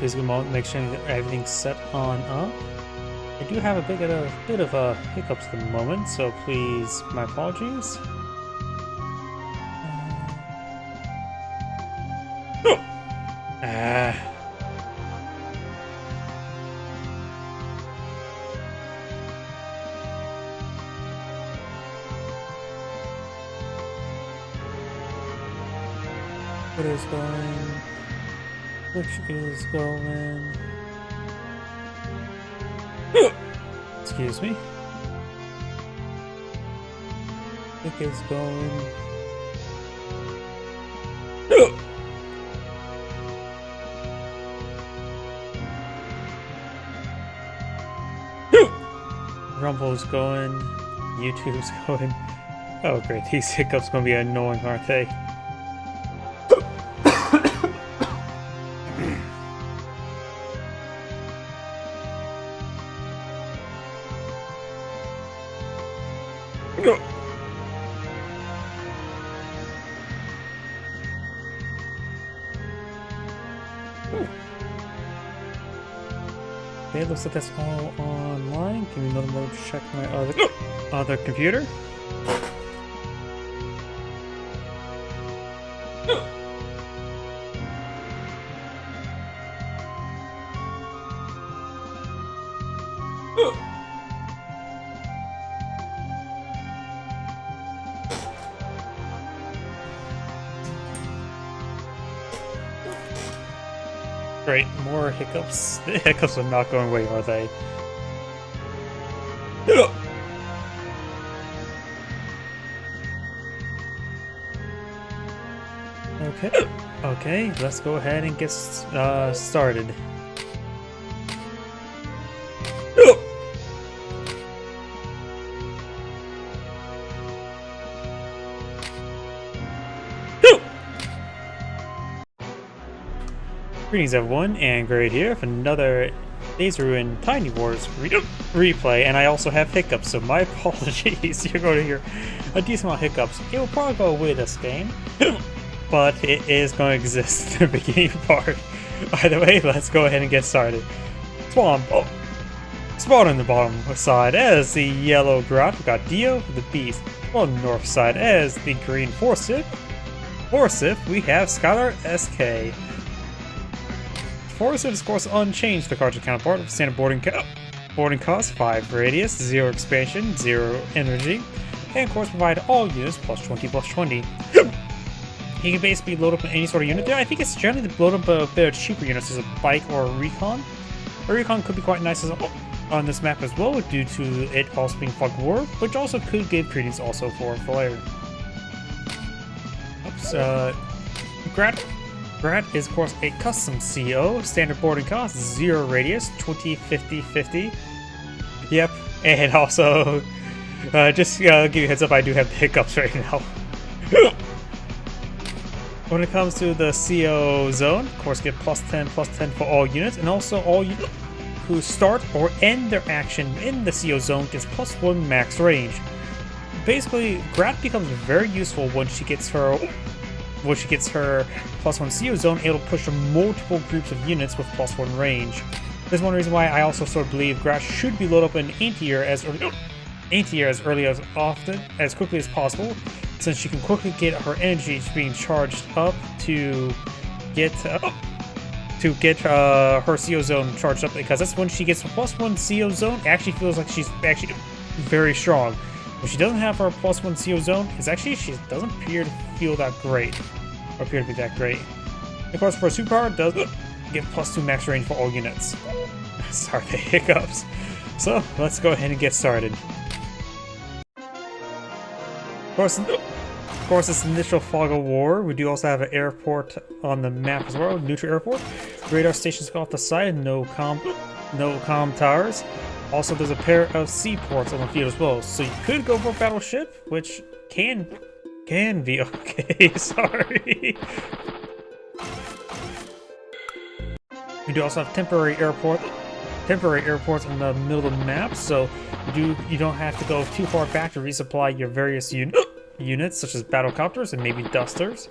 Please go moment, make sure that everything's set on up. I do have a bit of a hiccups at the moment, so please, my apologies. Ah. What is going? Which is going? Excuse me. It is going. Rumble's going. YouTube's going. Oh great, these hiccups gonna be annoying, aren't they? Okay, looks like that's all online. Give me another moment to check my other computer. Great, more hiccups. The hiccups are not going away, are they? Okay, okay, let's go ahead and get started. Greetings everyone, and Great here for another Days of Ruin Tiny Wars replay, and I also have hiccups, so my apologies. You're going to hear a decent amount of hiccups. It will probably go away this game, but it is going to exist in the beginning part. Either way, let's go ahead and get started. Spawn on the bottom side as the yellow Grout. We've got Dio, the Beast. On the north side as the green Forsyth, we have Skylar SK. Forsyth is of course unchanged, the cartridge counterpart of standard boarding cost, 5 radius, 0 expansion, 0 energy, and of course provide all units plus 20. He can basically load up any sort of unit there. I think it's generally to load up a bit of cheaper units as a bike or a recon. A recon could be quite nice on this map as well, due to it also being fog of war, which also could give credence also for flare. Oops, Grat is of course a custom CO, standard boarding cost, 0 radius, 20, 50, 50. Yep, and also, just give you a heads up, I do have the hiccups right now. When it comes to the CO zone, of course get plus 10 for all units, and also all units who start or end their action in the CO zone gets plus 1 max range. Basically, Grat becomes very useful when she gets her plus 1 CO zone, it'll push multiple groups of units with plus 1 range. This is one reason why I also sort of believe Grat should be loaded up in anti-air as quickly as possible, since she can quickly get her energy being charged up to get her CO zone charged up, because that's when she gets a plus 1 CO zone. It actually feels like she's actually very strong. When she doesn't have her plus 1 CO zone, she doesn't appear to feel that great. Or appear to be that great. Of course, for a superpower, it does get plus 2 max range for all units. Sorry, the hiccups. So, let's go ahead and get started. Of course, this initial fog of war. We do also have an airport on the map as well, neutral airport. Radar stations go off the side, no comm towers. Also, there's a pair of seaports on the field as well, so you could go for a battleship, which can be okay. Sorry. We do also have temporary airports in the middle of the map, so you don't have to go too far back to resupply your various units, such as battlecopters and maybe dusters.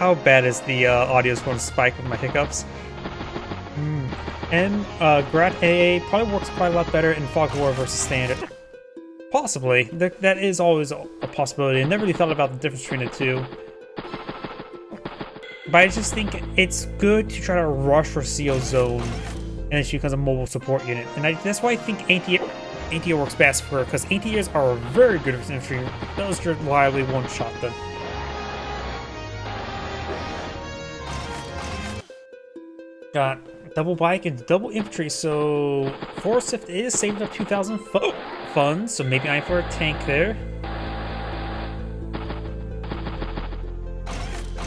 how bad is the audio is going to spike with my hiccups. And Grat AA probably works quite a lot better in Fog War versus Standard. Possibly. That is always a possibility. I never really thought about the difference between the two. But I just think it's good to try to rush for CO Zone, and it's because of mobile support unit. And that's why I think ATO works best for her, because ATOs are very good with infantry. Those reliably one-shot them. Got double bike and double infantry, so Forsyth is saving up 2,000 funds, so maybe I'm for a tank there.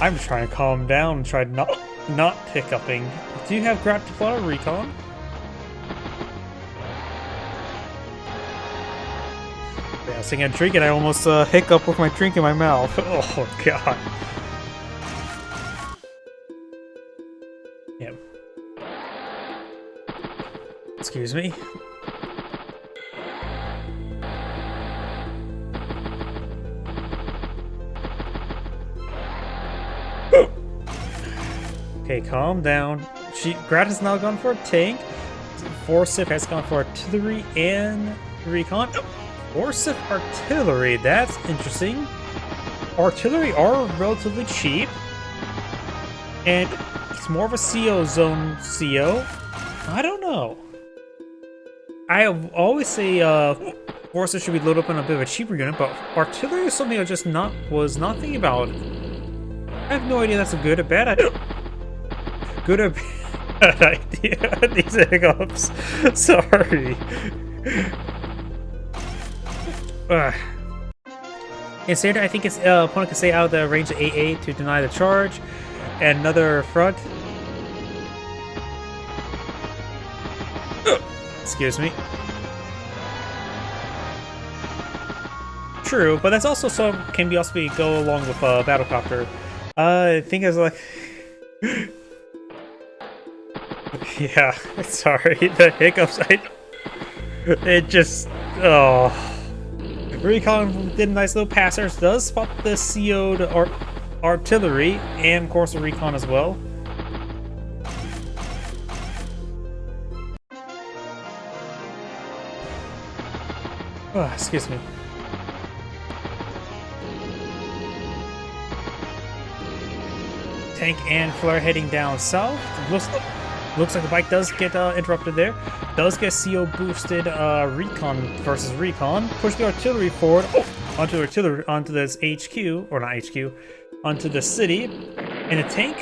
I'm trying to calm down and try not hiccuping. Do you have Grat to Florida Recon? Yeah, I was thinking of drinking, I almost hiccup with my drink in my mouth. Oh god. Yep. Excuse me. Okay, calm down. Grat has now gone for a tank. Forsyth has gone for artillery and recon. Forsyth artillery, that's interesting. Artillery are relatively cheap. And it's more of a CO zone CO. I don't know. I always say Forsyth should be loaded up on a bit of a cheaper unit, but artillery is something I just was not thinking about. I have no idea that's a good or bad idea. Good or bad idea. These hiccups. Sorry. Instead, I think its opponent can stay out of the range of AA to deny the charge. And another front. Excuse me. True, but that's also can also go along with Battlecopter. I think it's like. Yeah, sorry, the hiccups. It just. Oh. Recon did a nice little passer. Does spot the CO'd artillery and, of course, the recon as well. Oh, excuse me. Tank and flare heading down south. Looks like the bike does get interrupted there. Does get CO boosted recon versus recon. Push the artillery forward onto this HQ, or not HQ, onto the city. And a tank.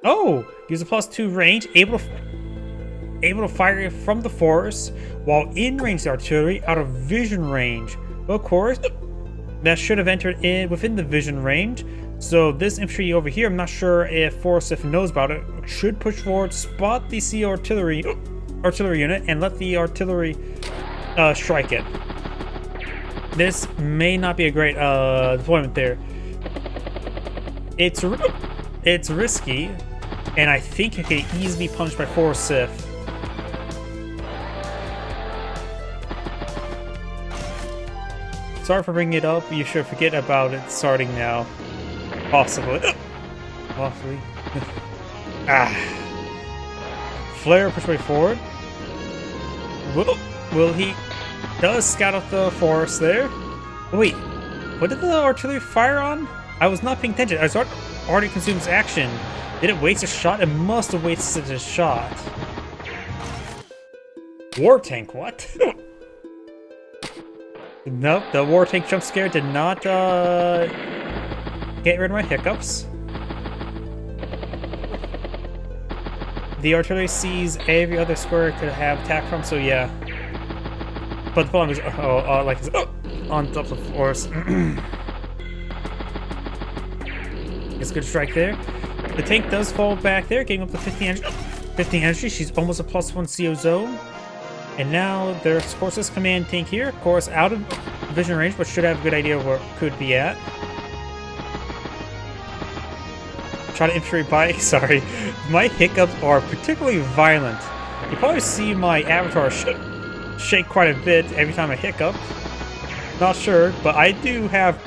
Oh, use a +2 range, able to fire from the forest while in range the artillery out of vision range. But of course, that should have entered in within the vision range. So this infantry over here, I'm not sure if Forsyth knows about it, should push forward, spot the CO artillery unit, and let the artillery strike it. This may not be a great deployment there. It's risky, and I think it can easily be punished by Forsyth. Sorry for bringing it up, you should forget about it starting now. Possibly. Possibly. Flare push way forward. Will he? Does scout out the forest there. Wait, what did the artillery fire on? I was not paying attention. I was already consumes action. Did it waste a shot? It must have wasted a shot. War tank, what? Nope, the war tank jump scare did not get rid of my hiccups. The artillery sees every other square it could have attack from, so yeah. But the problem is, like on top of the force. It's a good strike there. The tank does fall back there, getting up to 15 energy. She's almost a +1 CO zone. And now there's, of course, this command tank here. Of course, out of vision range, but should have a good idea where it could be at. Try to infantry bike. Sorry. My hiccups are particularly violent. You probably see my avatar shake quite a bit every time I hiccup. Not sure, but I do have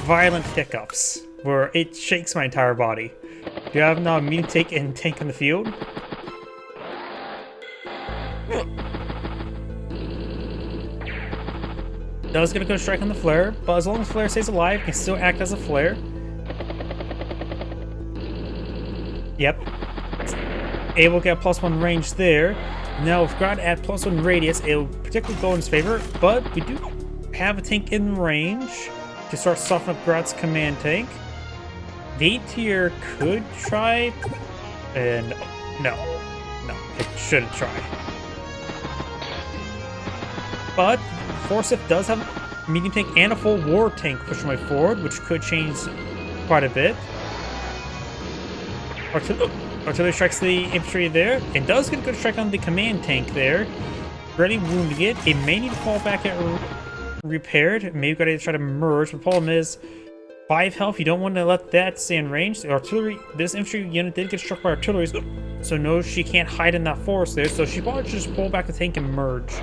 violent hiccups. where it shakes my entire body. Do you have now a medium tank and tank in the field? Does get a good strike on the flare, but as long as flare stays alive, it can still act as a flare. Yep. Able to get a +1 range there. Now with Grodd at +1 radius, it'll particularly go in his favor, but we do have a tank in range to start softening up Grodd's command tank. The A-tier could try, and no, it shouldn't try. But Forsyth does have a medium tank and a full war tank pushing way forward, which could change quite a bit. Artillery strikes the infantry there, and does get a good strike on the command tank there. Really wounding it. It may need to fall back at repaired. Maybe gotta try to merge. The problem is 5 health. You don't want to let that stay in range. The artillery, this infantry unit did get struck by artillery, so no, she can't hide in that forest there. So she probably should just pull back the tank and merge.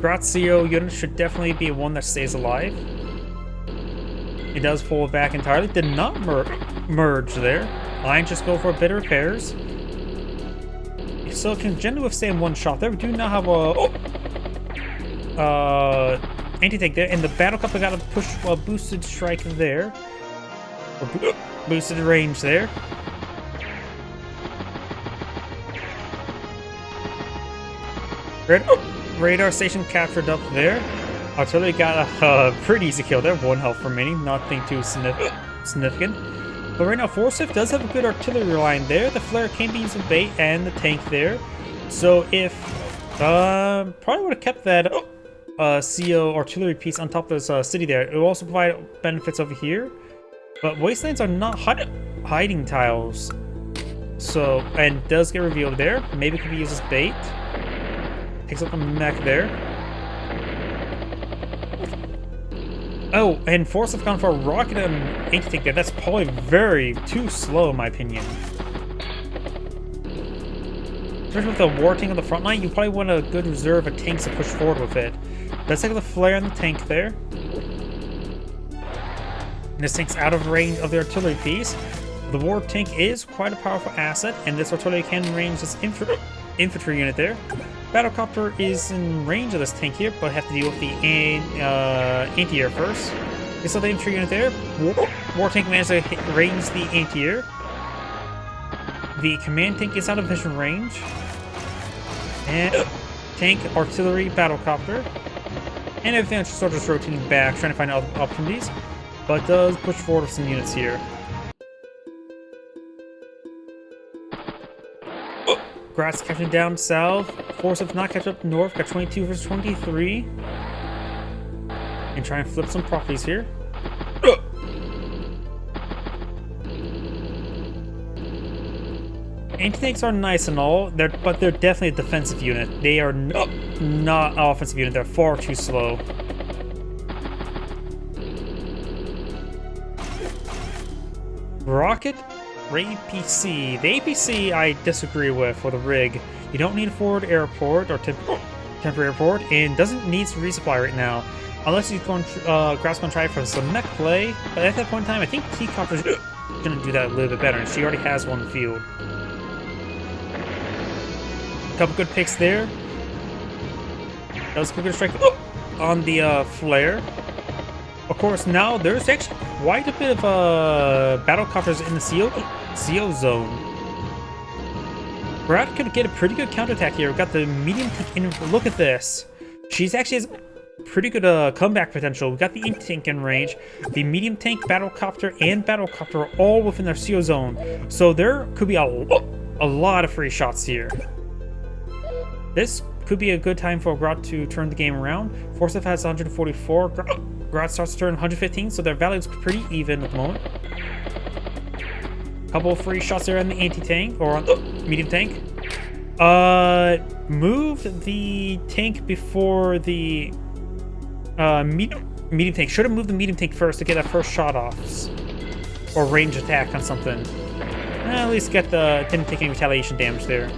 Grazio unit should definitely be one that stays alive. It does pull it back entirely. Did not merge there. Lions just go for a bit of repairs. So it can generally withstand one shot there. We do now have a anti-tank there. And the battle cup got a push a boosted strike there. Or boosted range there. Radar station captured up there. Artillery got a pretty easy kill there. 1 health remaining. Nothing too significant. But right now, Forsyth does have a good artillery line there. The flare can be used as bait and the tank there. So if... probably would have kept that CO artillery piece on top of this city there. It will also provide benefits over here. But wastelands are not hiding tiles. So, and does get revealed there. Maybe it could be used as bait. Takes up the mech there. Oh, and Forsyth gone for a rocket and anti-tank there. That's probably too slow in my opinion. Especially with the war tank on the front line, you probably want a good reserve of tanks to push forward with it. Let's take the flare on the tank there. And this tank's out of range of the artillery piece. The war tank is quite a powerful asset, and this artillery can range this infantry unit there. Battlecopter is in range of this tank here, but have to deal with the anti-air first. We saw the infantry unit there. War tank managed to range the anti-air. The command tank is out of vision range. And tank, artillery, battlecopter. And everything else sort of just rotating back, trying to find other opportunities. But does push forward with some units here. Graz catching down south. Forsyth not catch up north. Got 22 versus 23. And try and flip some properties here. Anti-tanks are nice and all, but they're definitely a defensive unit. They are not an offensive unit. They're far too slow. Rocket APC. The APC I disagree with for the rig. You don't need a forward airport or temporary airport, and doesn't need to resupply right now. Unless you're going Graz going to try for some mech play, but at that point in time, I think T-Copter's going to do that a little bit better, and she already has one in the field. Couple good picks there. That was a good strike on the flare. Of course, now there's actually quite a bit of battlecopters in the CO zone. Brad could get a pretty good counterattack here. We've got the medium tank in. Look at this. She's actually has pretty good comeback potential. We've got the tank in range. The medium tank, battlecopter, and battlecopter are all within their CO zone. So there could be a lot of free shots here. This could be a good time for Grodd to turn the game around. Forsyth has 144. Grodd starts to turn 115, so their value is pretty even at the moment. Couple of free shots there on the anti-tank, or on the medium tank. Moved the tank before the medium tank. Should have moved the medium tank first to get that first shot off. Or range attack on something. At least get the didn't take any retaliation damage there.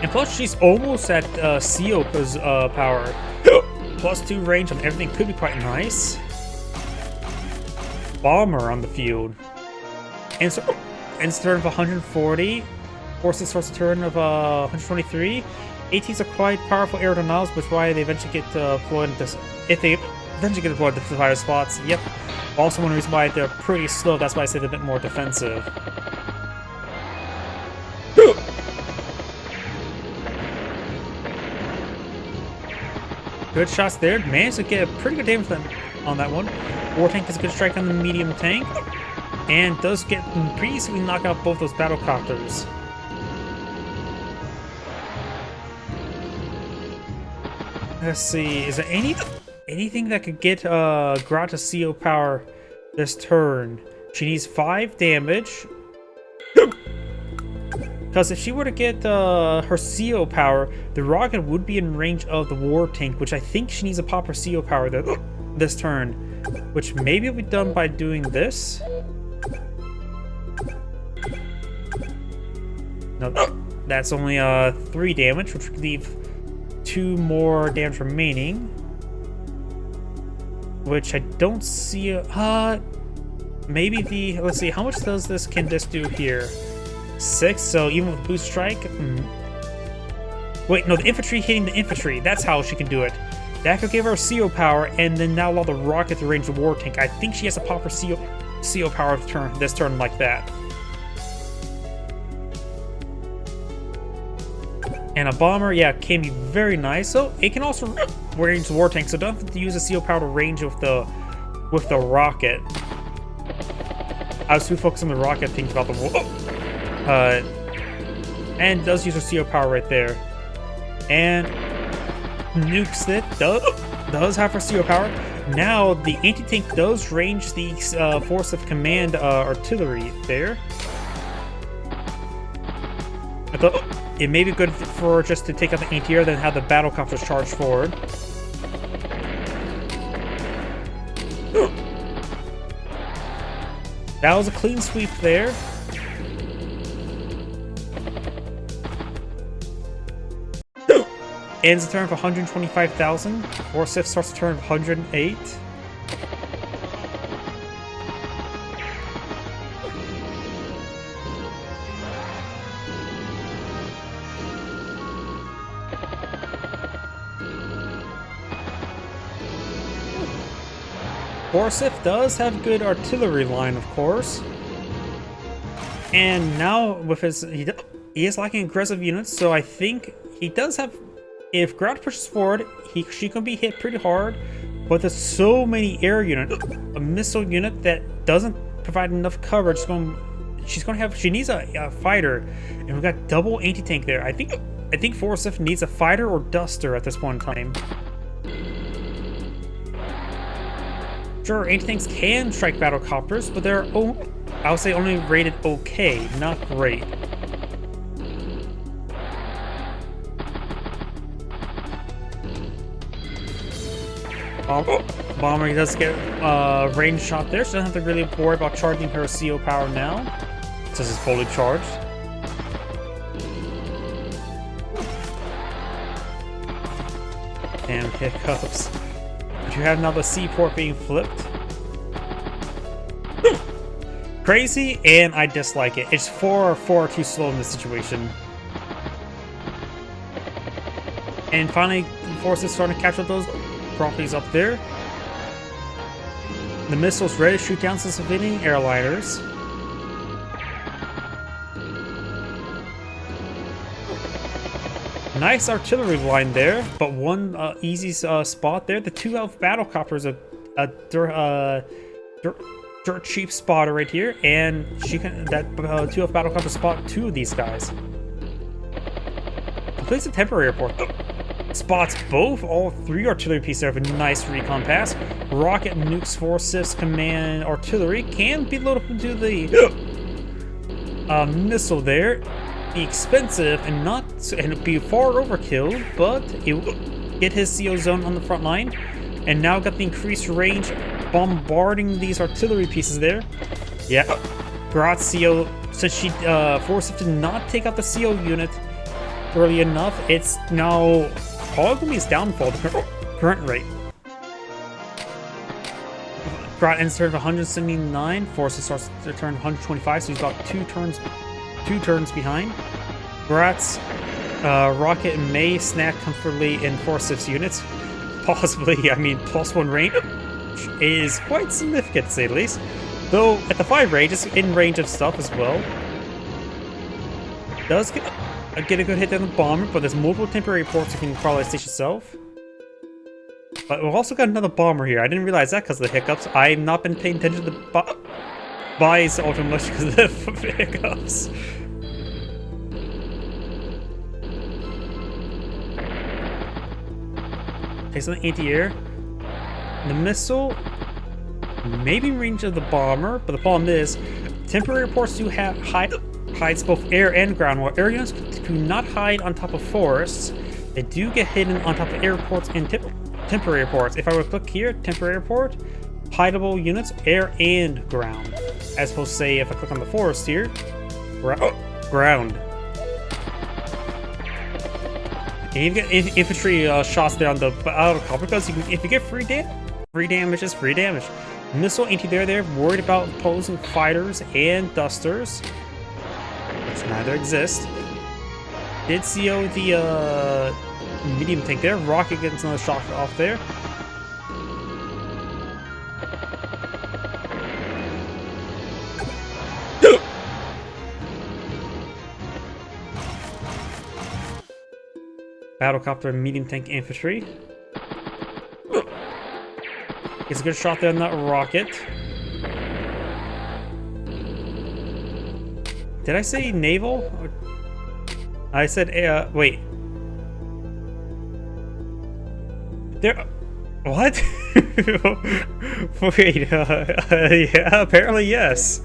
And plus, she's almost at Siopa's power. +2 range on everything could be quite nice. Bomber on the field. And so, ends turn of 140. Forces starts a turn of 123. ATs are quite powerful aerodynamics, which is why they eventually get deployed into this. If they eventually get deployed to the higher spots, yep. Also, one reason why they're pretty slow. That's why I say they're a bit more defensive. Good shots there. Managed to get a pretty good damage on that one. War tank is a good strike on the medium tank. And does get pretty easily knock out both those battle copters. Let's see. Is there anything that could get Grodd to CO power this turn? She needs 5 damage. Because if she were to get her CO power, the rocket would be in range of the war tank, which I think she needs to pop her CO power this turn. Which maybe will be done by doing this. No, that's only 3 damage, which would leave 2 more damage remaining. Which I don't see. Maybe the. Let's see, how much does this can this do here? 6, so even with boost strike. Wait, no, the infantry hitting the infantry. That's how she can do it. That could give her CO power, and then now allow the rocket to range the war tank. I think she has to pop her CO power this turn like that. And a bomber, yeah, can be very nice. So it can also range the war tank, so don't have to use the CO power to range with the rocket. I was too focused on the rocket, thinking about the war. And does use her CO power right there. And nukes it. Does have her CO power. Now the anti-tank does range the force of command artillery there. It may be good for just to take out the anti-air, then have the battle copters charge forward. That was a clean sweep there. Ends the turn for 125,000. Forsyth starts the turn of 108. Forsyth does have good artillery line, of course. And now with his... He is lacking aggressive units, so I think he does have... If Grodd pushes forward, she can be hit pretty hard, but there's so many air units, a missile unit that doesn't provide enough coverage. She needs a fighter, and we've got double anti-tank there. I think Forsyth needs a fighter or duster at this point in time. Sure, anti-tanks can strike battle copters, but they're I would say only rated okay, not great. Bomber, he does get a range shot there, so doesn't have to really worry about charging her CO power now, since it's fully charged. Damn hiccups. But you have now the seaport being flipped. Crazy, and I dislike it. It's far too slow in this situation. And finally, Forces starting to capture those properties up there. The missiles ready to shoot down some civilian airliners. Nice artillery line there, but one easy spot there. The 2 elf battle copters a dirt cheap spotter right here, and she can 2 elf battle copter spot 2 of these guys. Completes a temporary airport. Spots all 3 artillery pieces there with a nice recon pass. Rocket nukes Forsyth's command artillery. Can be loaded up into the missile there. Be expensive and be far overkill, but it will get his CO zone on the front line. And now got the increased range, bombarding these artillery pieces there. Yeah, Grodd's CO, since Forsyth did not take out the CO unit, early enough, it's now probably his downfall, the current rate. Grat ends turn of 179, Forces starts to turn 125, so he's got two turns behind. Grat's Rocket may snack comfortably in Forceps units. Possibly, I mean, +1 range is quite significant to say the least. Though at the 5 range, it's in range of stuff as well. Does get a good hit on the bomber, but there's multiple temporary ports you can probably station yourself. But we've also got another bomber here. I didn't realize that because of the hiccups. I've not been paying attention to the buys all too much because of the hiccups. Takes on the anti-air. The missile maybe in range of the bomber, but the problem is temporary ports do have hides both air and ground. While air units do not hide on top of forests, they do get hidden on top of airports and temporary ports. If I were to click here, temporary port, hideable units, air and ground. As opposed to say if I click on the forest here, ground. And you get infantry shots there on the battle because if you get free damage is free damage. Missile anti-air there, worried about opposing fighters and dusters, which neither exist. Did CO the medium tank there. Rocket gets another shot off there. Battlecopter and medium tank infantry. Gets a good shot there on that rocket. Did I say naval? I said, wait. There. What? Wait, yeah, apparently yes.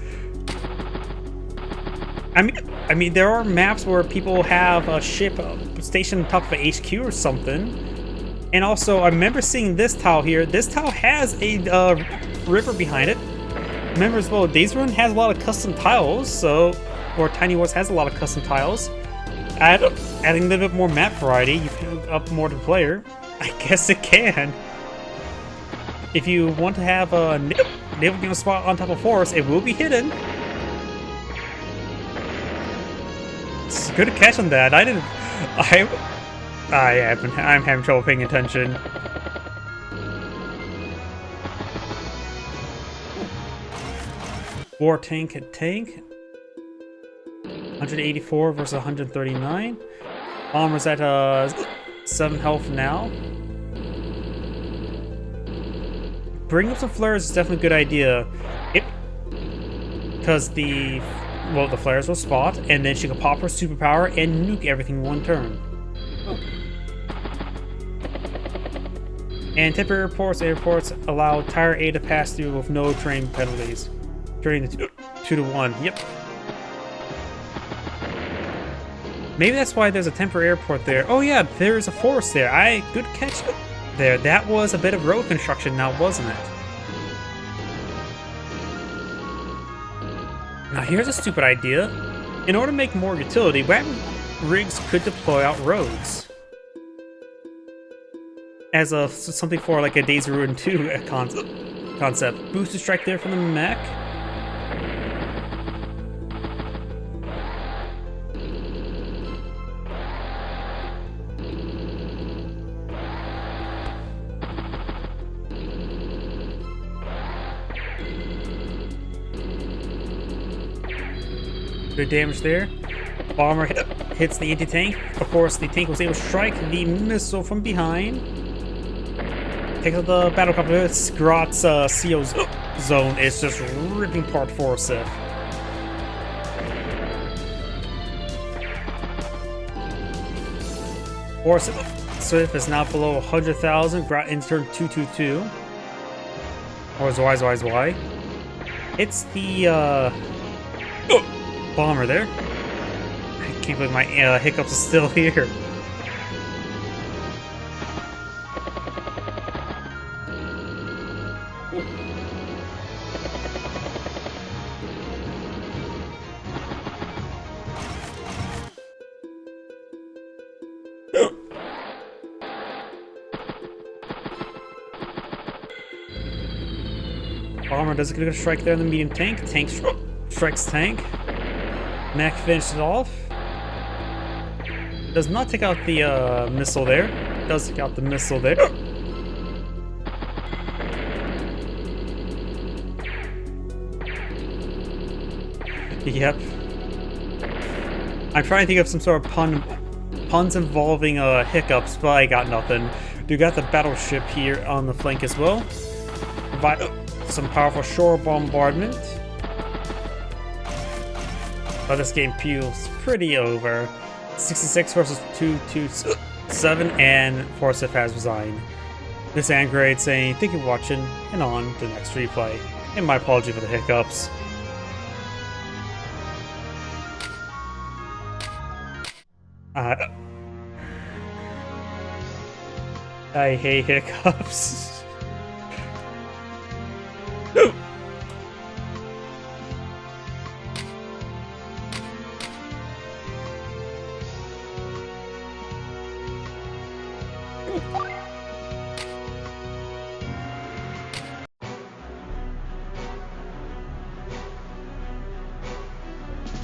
I mean, there are maps where people have a ship stationed on top of an HQ or something. And also, I remember seeing this tile here. This tile has a river behind it. Remember as well, Daisy-Run has a lot of custom tiles, so... Or Tiny Wars has a lot of custom tiles. Adding a little bit more map variety, you can up more to the player. I guess it can. If you want to have a naval unit spot on top of forest, it will be hidden. It's good to catch on that. I'm having trouble paying attention. War tank at tank. 184 versus 139. Bomber's at 7 health now. Bringing up some flares is definitely a good idea. Because the flares will spot, and then she can pop her superpower and nuke everything in one turn. And temporary airports allow Tire A to pass through with no train penalties. During the 2-to-1, yep. Maybe that's why there's a temporary airport there. Oh yeah, there's a forest there. Good catch there. That was a bit of road construction now, wasn't it? Now here's a stupid idea. In order to make more utility, wagon rigs could deploy out roads. As something for like a Daisy-Run 2 concept. Booster strike there from the mech. Good damage there. Bomber hits the anti-tank. Of course, the tank was able to strike the missile from behind. Takes out the battlecopter. Grat's CO zone is just ripping apart Forsyth. Forsyth is now below 100,000. Grat ends turn 222. Or Y. It's the bomber there. I can't believe my hiccups are still here. Armor does a good strike there in the medium tank. Tank strikes tank. Mech finishes it off. Does not take out the missile there. Does take out the missile there. Yep. I'm trying to think of some sort of puns involving hiccups, but I got nothing. You got the battleship here on the flank as well. Provide some powerful shore bombardment. But this game feels pretty over. 66 versus 227, and Forsyth has resigned. This Android saying thank you for watching, and on to the next replay. And my apology for the hiccups. I hate hiccups.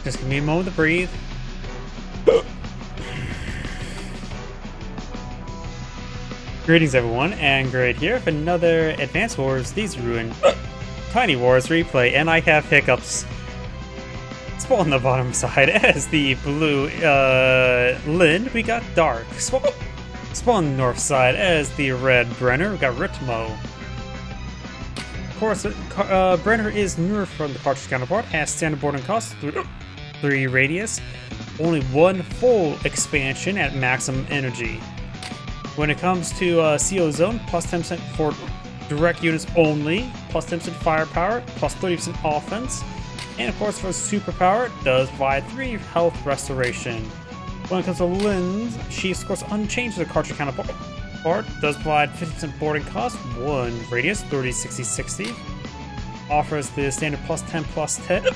Just give me a moment to breathe. Greetings everyone, and Great here for another Advance Wars These Ruin Tiny Wars replay, and I have hiccups. Spawn on the bottom side as the blue Lynn, we got Dark. Spawn on the north side as the red Brenner, we got Ritmo. Of course, Brenner is newer from the cartridge counterpart, has standard boarding cost, 3 radius, only 1 full expansion at maximum energy. When it comes to CO Zone, plus 10% for direct units only, plus 10% firepower, plus 30% offense, and of course for superpower, it does provide 3 health restoration. When it comes to Lynn's, she scores unchanged to the cartridge counterpart, does provide 50% boarding cost, 1 radius, 30, 60, 60, offers the standard plus 10, plus 10,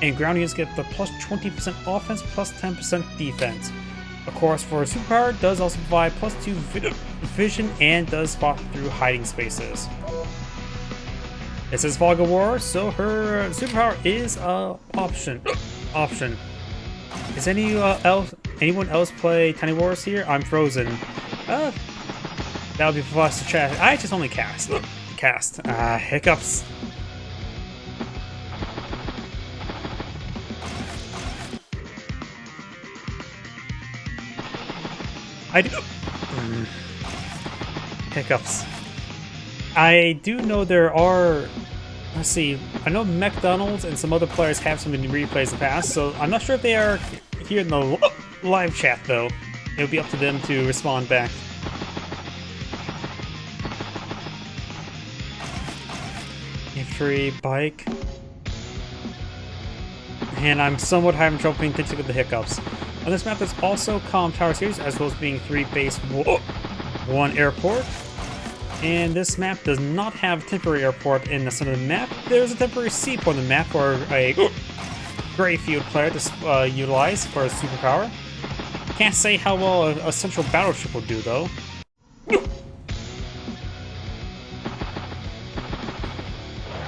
and ground units get the plus 20% offense, plus 10% defense. Of course, for superpower, does also provide plus 2 vision and does spot through hiding spaces. This is Fog of War, so her superpower is option. Is anyone else play Tiny Wars here? I'm frozen. That would be for us to chat. I just only cast. Hiccups. I do. Hiccups. I do know there are. Let's see. I know McDonald's and some other players have some in replays in the past, so I'm not sure if they are here in the live chat though. It'll be up to them to respond back. Infantry bike. And I'm somewhat having trouble paying attention to the hiccups. On this map, there's also Calm Tower Series, as well as being 3 base, 1 airport. And this map does not have a temporary airport in the center of the map. There's a temporary seaport on the map for a gray field player to utilize for a superpower. Can't say how well a central battleship will do, though.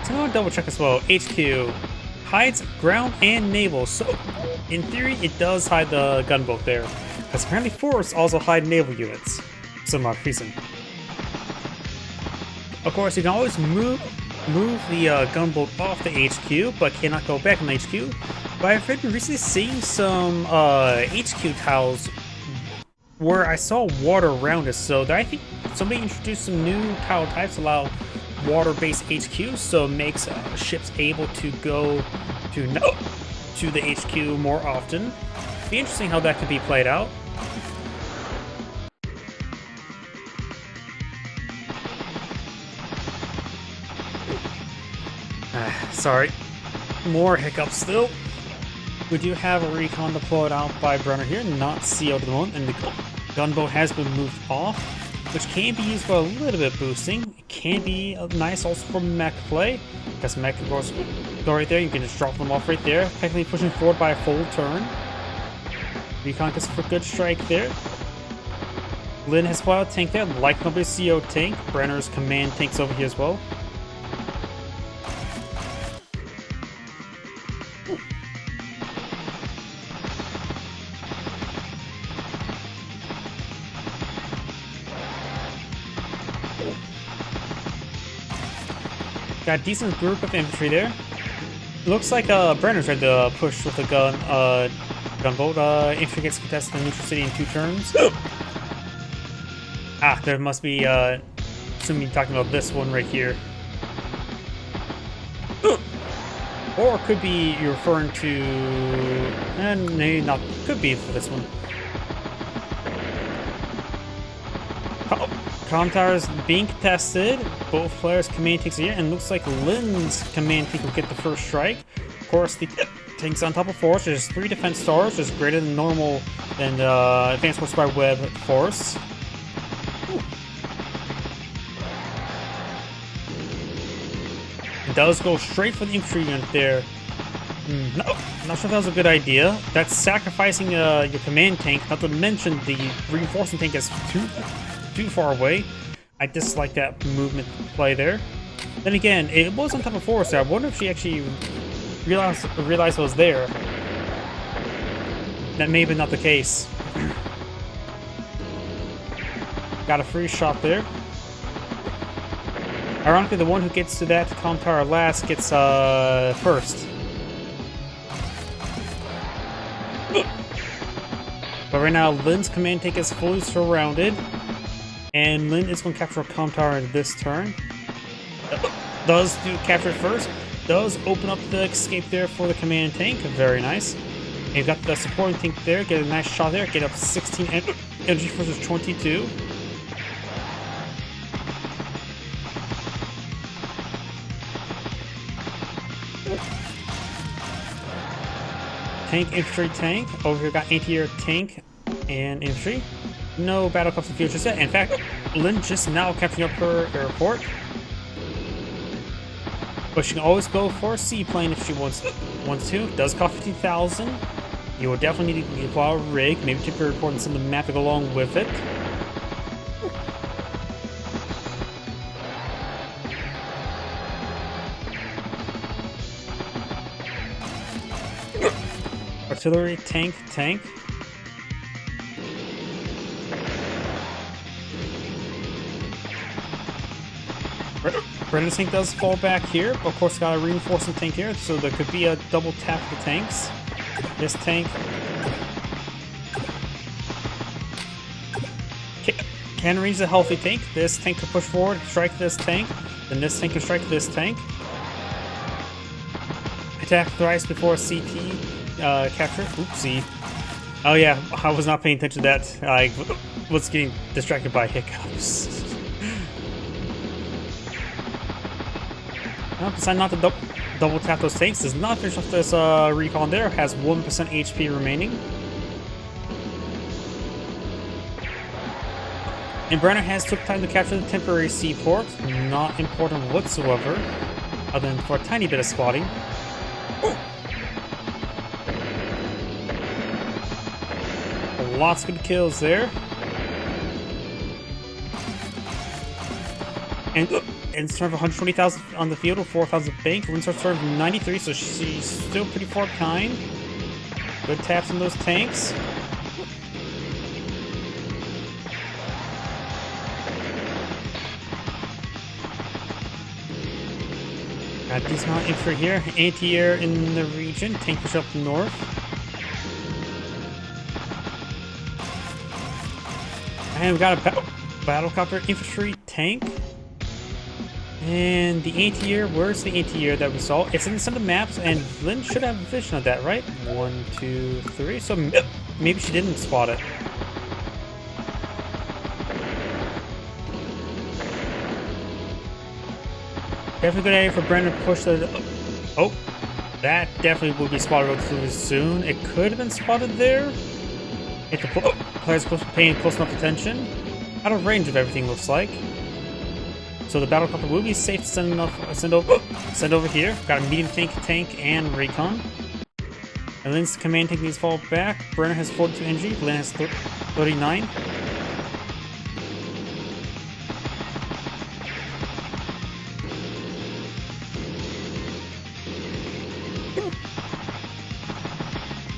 So I'm going to double check as well. HQ hides ground and naval, so in theory it does hide the gunboat there, because apparently forests also hide naval units for some odd reason. Of course, you can always move the gunboat off the HQ, but cannot go back on the HQ. But I've been recently seeing some HQ tiles where I saw water around it, so I think somebody introduced some new tile types allow water-based HQ, so it makes ships able to go to the HQ more often. Be interesting how that could be played out. Sorry, more hiccups still. We do have a recon deployed out by Brenner here, not sealed at the moment, and the gunboat has been moved off, which can be used for a little bit of boosting. It can be nice also for mech play, because mech, of course, go right there. You can just drop them off right there, technically pushing forward by a full turn. Recon gets for a good strike there. Lynn has spotted a tank there, like nobody's CO tank. Brenner's command tanks over here as well. Got a decent group of infantry there. Looks like Brenner's ready to push with a gunboat. Infantry gets contested in the neutral city in 2 turns. Ah, there must be, assuming talking about this one right here. Or could be you're referring to, and maybe not, could be for this one. Comm towers being contested. Both players' command tanks here, and looks like Lin's command tank will get the first strike. Of course, the tanks on top of force. There's 3 defense stars, just greater than normal and advanced force by web force. It does go straight for the infantry unit there. No, not sure if that was a good idea. That's sacrificing your command tank, not to mention the reinforcing tank is too far away. I dislike that movement play there. Then again, it was on top of force there. I wonder if she actually realized it was there. That may have been not the case. Got a free shot there. Ironically, the one who gets to that comm tower last gets first. But right now, Lin's command tank is fully surrounded. And Lin is going to capture a comm tower this turn. Does do capture it first. Does open up the escape there for the command tank. Very nice. And you've got the supporting tank there. Get a nice shot there. Get up 16 energy versus 22. Tank, infantry, tank. Over here got anti-air tank and infantry. No battle cups in future set. In fact, Lin just now capturing up her airport. But she can always go for a seaplane if she wants to. Does cost 50,000. You will definitely need to deploy a rig. Maybe tip your airport and send the map to go along with it. Artillery, tank. Brenner's tank does fall back here, but of course got a reinforcing tank here, so there could be a double tap of the tanks. This tank can reach a healthy tank. This tank can push forward, strike this tank, then this tank can strike this tank. Attack thrice before CT capture. Oopsie. Oh yeah, I was not paying attention to that. I was getting distracted by hiccups. Decide not to double tap those tanks. Does not finish off this recon there. Has 1% HP remaining. And Brenner has took time to capture the temporary seaport. Not important whatsoever, other than for a tiny bit of spotting. Lots of good kills there. And instead of 120,000 on the field with 4,000 bank, Lin starts with 93, so she's still pretty far behind. Good taps on those tanks. Got a decent amount of infantry here. Anti-air in the region. Tank push up north. And we've got a battlecopter infantry tank. And the anti-air, where's the anti-air that we saw? It's in some of the maps, and Lin should have vision of that, right? 1, 2, 3. So maybe she didn't spot it. Definitely good idea for Brenner to push the... Oh, that definitely will be spotted relatively soon. It could have been spotted there if the players paying close enough attention. Out of range of everything, looks like. So the battlecopter will be safe to send over here. Got a medium tank, and recon. And Lin's command tank needs to fall back. Brenner has 42 energy. Lin has 39.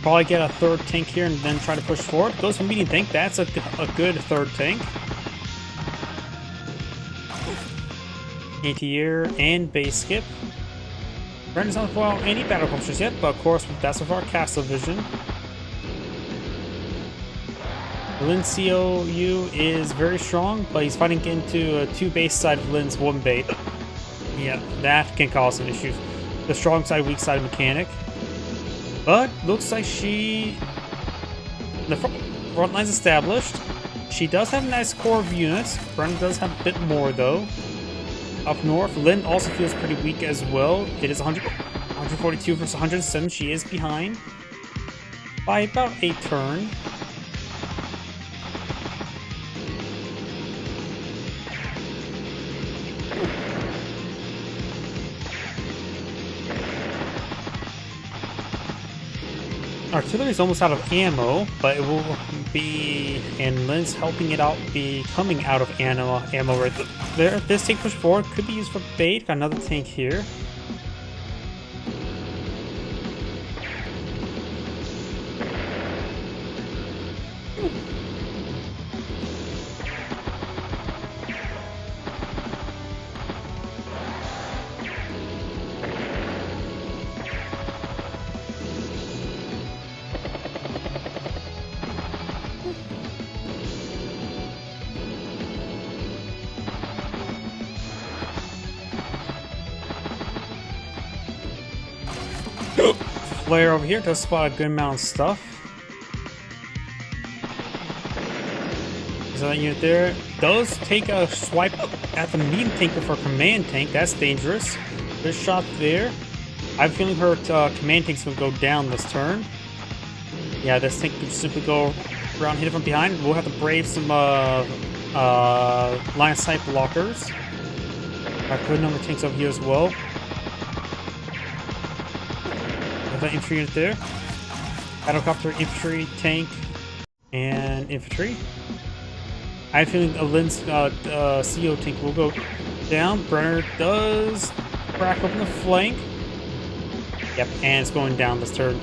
Probably get a third tank here and then try to push forward. Goes for medium tank. That's a good third tank. Anti-air and base skip. Brendan's not well any battle cultures yet, but of course that's with our castle vision. Lin COU is very strong, but he's fighting into a 2 base side of Lin's 1 bait. Yeah, that can cause some issues. The strong side, weak side mechanic. But looks like the front line's established. She does have a nice core of units. Brendan does have a bit more though. Up north, Lin also feels pretty weak as well. It is 142 versus 107. She is behind by about a turn. Artillery is almost out of ammo, but it will be, and Lin's helping it out, be coming out of ammo right there. This tank push forward could be used for bait. Got another tank here. Flare over here does spot a good amount of stuff. So that unit there does take a swipe at the medium tank for command tank. That's dangerous. Good shot there. I have a feeling her command tank's will go down this turn. Yeah, this tank could simply go around, hit it from behind. We'll have to brave some line of sight blockers. Got a good number of tanks over here as well. The infantry unit there. Battlecopter, infantry, tank, and infantry. I have a feeling a Lin's CO tank will go down. Brenner does crack open the flank. Yep, and it's going down this turn.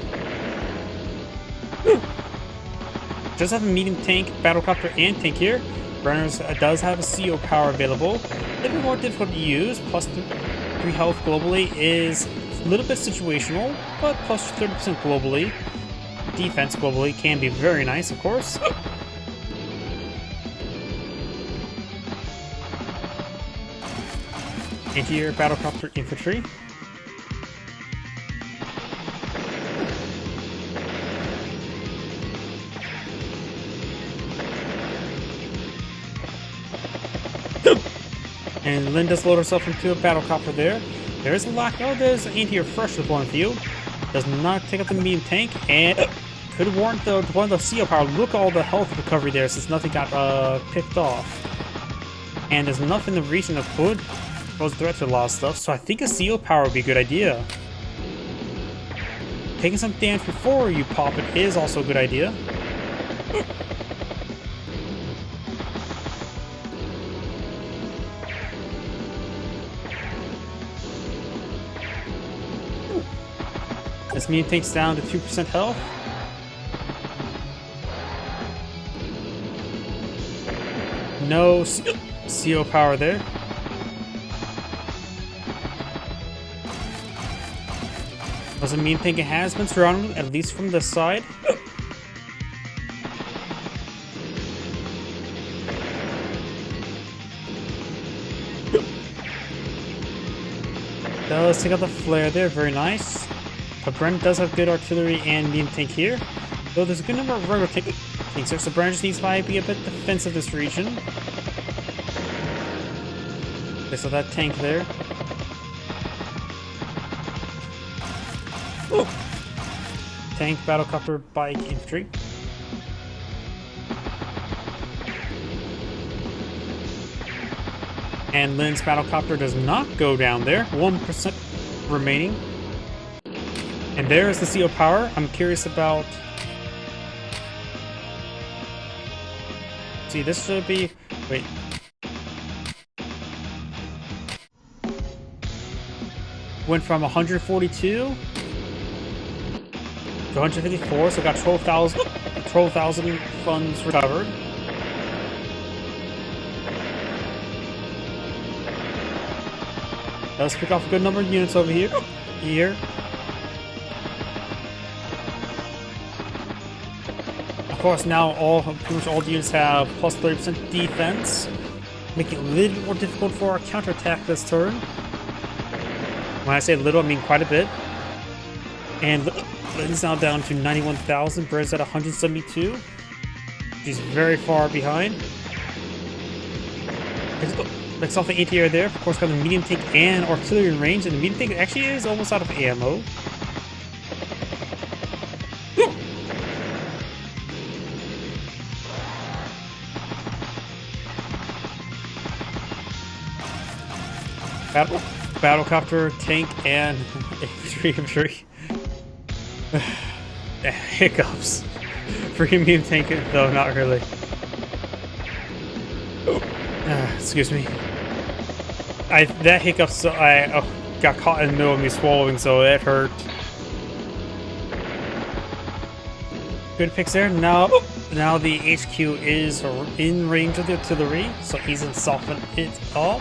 Just have a medium tank, battlecopter, and tank here. Brenner does have a CO power available. A little bit more difficult to use. Plus 3 health globally is a little bit situational, but plus 30% globally. Defense globally can be very nice, of course. Anti-air battlecopter infantry. And Lin does load herself into a battlecopter there. There is a lock. Oh, there's an anti-air fresh deployment field. Does not take out the medium tank, and could warrant the one of the CO power. Look at all the health recovery there, since nothing got picked off. And there's enough in the region that could pose a threat to a lot of stuff. So I think a CO power would be a good idea. Taking some damage before you pop it is also a good idea. This medium tank's down to 2% health. No CO power there. Doesn't mean think it has been surrounded, at least from this side. Does take out the flare there, very nice. But Brent does have good artillery and medium tank here. Though there's a good number of regular tanks here, so Brent just needs to be a bit defensive this region. Okay, so that tank there. Ooh. Tank, battlecopter, bike, infantry. And Lin's battlecopter does not go down there. 1% remaining. And there is the CO power. I'm curious about... See, this should be... Wait. Went from 142 to 154, so got 12,000 funds recovered. Let's pick off a good number of units over here. Of course, now pretty much all the units have plus 30% defense, making it a little bit more difficult for our counterattack this turn. When I say little, I mean quite a bit. And Lynn's now down to 91,000. Brenn's at 172. She's very far behind. Next off the ATR there. Of course, got the medium tank and artillery in range. And the medium tank actually is almost out of ammo. Battlecopter, tank, and infantry. Hiccups. Premium tank, though, not really. Excuse me. That hiccups, so I got caught in the middle of me swallowing, so that hurt. Good picks there. Now the HQ is in range of the artillery, so he's gonna soften it up.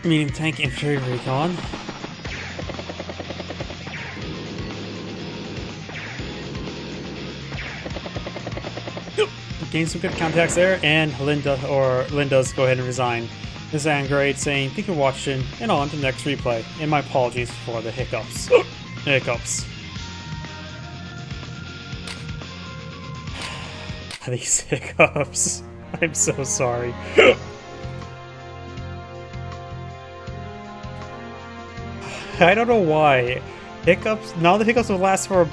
Medium tank infantry recon. Gain some good contacts there, and Linda's go ahead and resign. This is Angrade saying, thank you for watching, and on to the next replay. And my apologies for the hiccups. Hiccups. These hiccups. I'm so sorry. I don't know why. Hiccups, now the hiccups will last for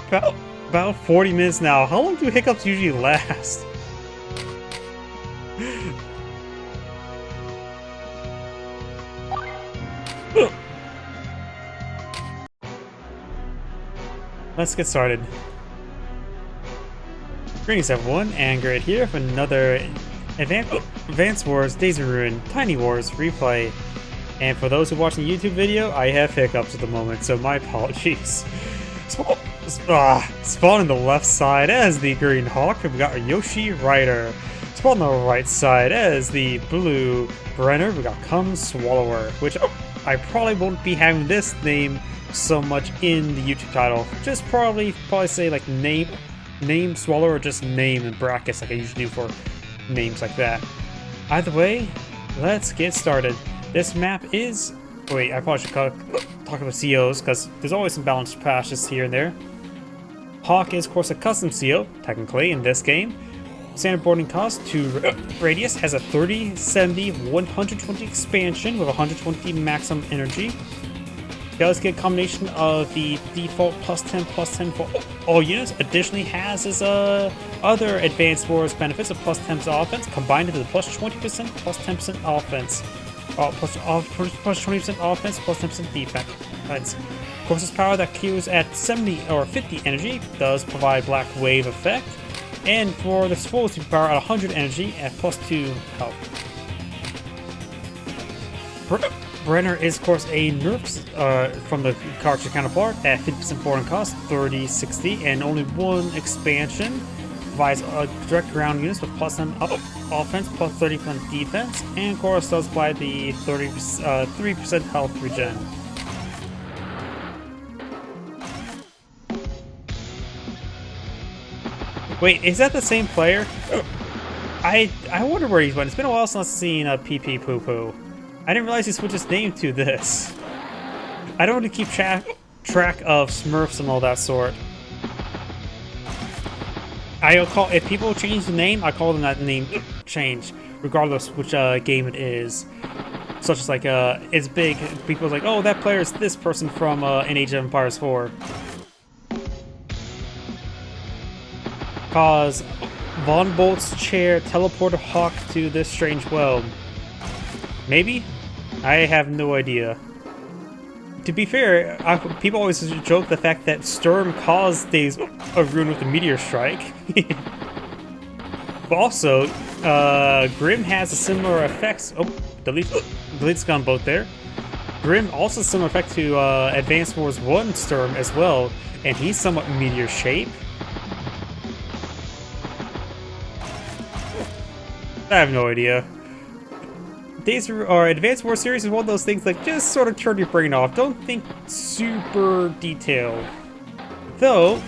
about 40 minutes now. How long do hiccups usually last? Let's get started. Greetings everyone, Angrade here for another Advance Wars, Days of Ruin, Tiny Wars replay. And for those who watch the YouTube video, I have hiccups at the moment, so my apologies. Spawn on the left side as the Green Hawk, we got our Yoshi Rider. Spawn on the right side as the Blue Brenner, we got Come Swallower, which I probably won't be having this name so much in the YouTube title. Just probably say like name Swallower, or just name in brackets like I usually do for names like that. Either way, let's get started. This map is... Wait, I probably should talk about COs, because there's always some balanced patches here and there. Hawk is, of course, a custom CO, technically, in this game. Standard boarding cost to Radius has a 30, 70, 120 expansion with 120 maximum energy. Does get a combination of the default plus 10 for all units. Additionally has his other Advanced Wars benefits of plus 10 offense, combined into the plus 20% plus 10% offense. Plus 20% offense, plus 10% defense. Of course, this power that queues at 70 or 50 energy does provide Black Wave effect, and for this full superpower at 100 energy at plus 2 health. Brenner is, of course, a nerf from the cartridge counterpart at 50% boarding cost, 30, 60, and only one expansion. Provides direct ground units with plus 10 offense, plus 30% defense, and of course does apply the 3% health regen. Wait, is that the same player? I wonder where he's went. It's been a while since I've seen a PP Poo Poo. I didn't realize he switched his name to this. I don't really keep track of Smurfs and all that sort. If people change the name, I call them that name change, regardless which game it is. Such as like it's big. People are like, oh, that player is this person from in Age of Empires 4. Cause Von Bolt's chair teleported Hawk to this strange well. Maybe? I have no idea. To be fair, people always joke the fact that Sturm caused Days of Ruin with the meteor strike. But also, Grim has a similar effects. Oh, delete's gunboat there. Grim also similar effect to Advanced Wars 1 Sturm as well, and he's somewhat meteor shape. I have no idea. Advanced Wars series is one of those things that just sort of turn your brain off. Don't think super detailed. Though,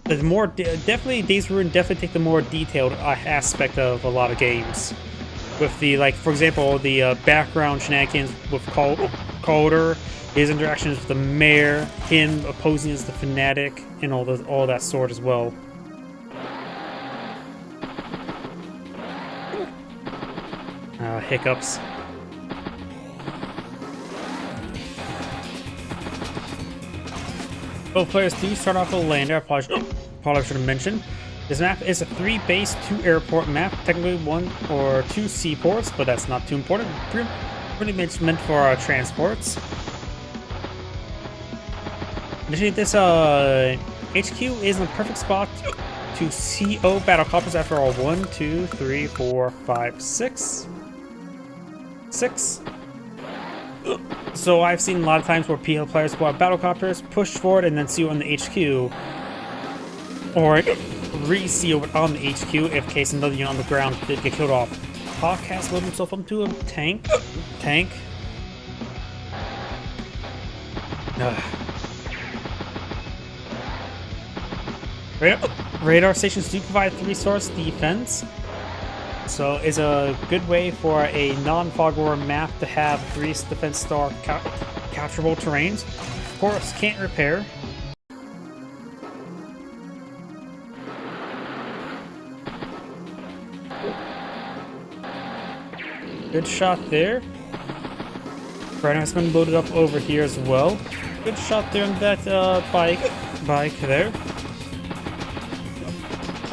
the more definitely Days Ruin definitely take the more detailed aspect of a lot of games. With the, like, for example, the background shenanigans with Calder, his interactions with the mayor, him opposing as the fanatic, and all that sort as well. Hiccups. Both players do start off with a lander. I probably should have mentioned. This map is a 3 base, 2 airport map. Technically 1 or 2 seaports, but that's not too important. Pretty much meant for transports. Additionally, this HQ is in a perfect spot to CO battlecopters after all. 1, 2, 3, 4, 5, 6. 6. So I've seen a lot of times where PL players squad battlecopters, push forward, and then CO on the HQ, or re-CO it on the HQ if case another unit on the ground did get killed off. Hawk has loaded himself into a tank. Radar stations do provide 3-source defense. So it's a good way for a non-fog war map to have 3 defense star capturable terrains. Of course, can't repair. Good shot there. Brenner has been loaded up over here as well. Good shot there on that bike there.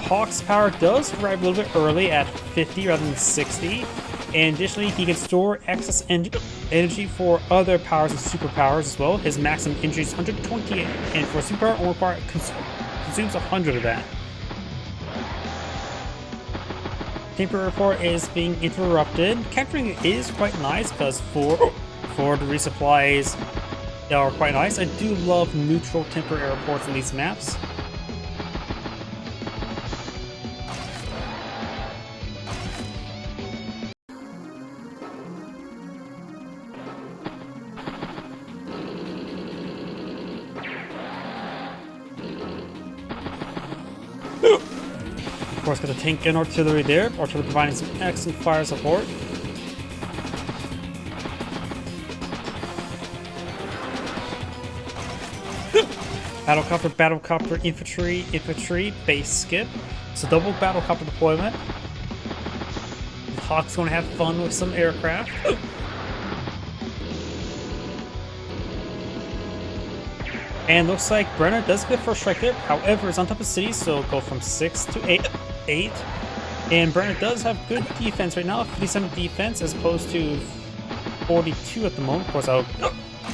Hawk's power does arrive a little bit early at 50 rather than 60, and additionally he can store excess energy for other powers and superpowers as well. His maximum energy is 120, and for a superpower or power consumes 100 of that. Temporary report is being interrupted. Capturing is quite nice because for the resupplies are quite nice. I do love neutral temporary airports in these maps. Of course, got the tank and artillery there. Artillery providing some excellent fire support. Battlecopter, infantry, base skip. So double battlecopter deployment. Hawk's going to have fun with some aircraft. And looks like Brenner does get first strike there. However, it's on top of cities, so go from 6 to 8. And Brenner does have good defense right now, 57 defense as opposed to 42 at the moment. Of course, I'll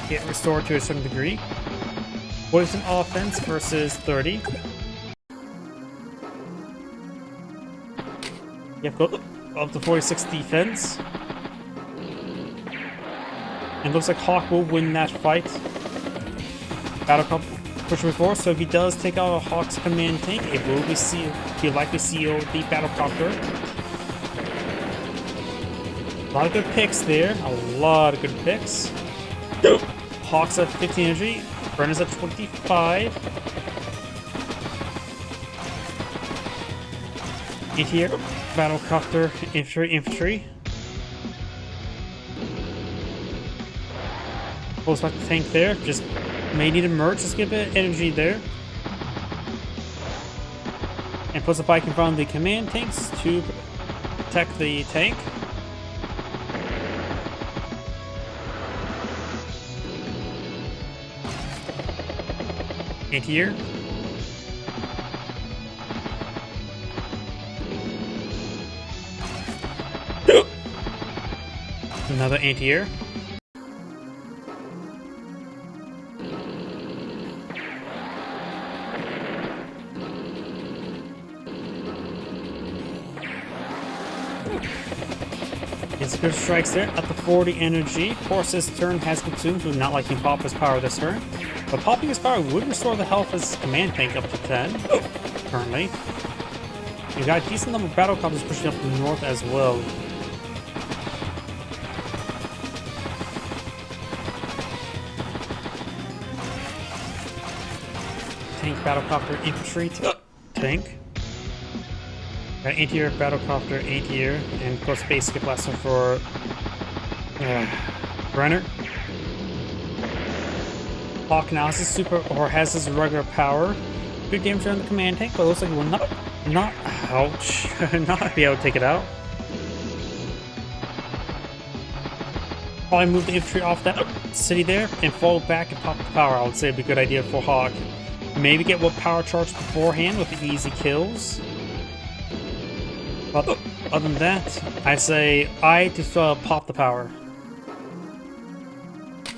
get restored to a certain degree. Poison offense versus 30. You have to go up to 46 defense. And looks like Hawk will win that fight. Battlecopter push before, so if he does take out a Hawk's command tank, it will be he'll likely CO the battlecopter. A lot of good picks there. A lot of good picks. Hawk's at 15 energy. Brenner's at 25. In here, battlecopter, infantry. Pulls back the tank there. Just may need to merge. Just give it energy there. And puts a bike in front of the command tanks to protect the tank. Anti-air. Another anti-air. Gets good strikes there at the 40 energy. Of course, his turn has consumed, so not liking pop his power this turn. But popping his power would restore the health of his command tank up to 10, currently. You got a decent number of battle copters pushing up the north as well. Tank, battlecopter, infantry, tank. Got anti-air, battlecopter, anti-air, and of course basic blaster for Brenner. Hawk now has his super, or has his regular power. Good damage on the command tank, but it looks like he will not, ouch, not be able to take it out. Probably move the infantry off that city there and fall back and pop the power. I would say it'd be a good idea for Hawk. Maybe get one power charge beforehand with the easy kills. But other than that, I say I just pop the power.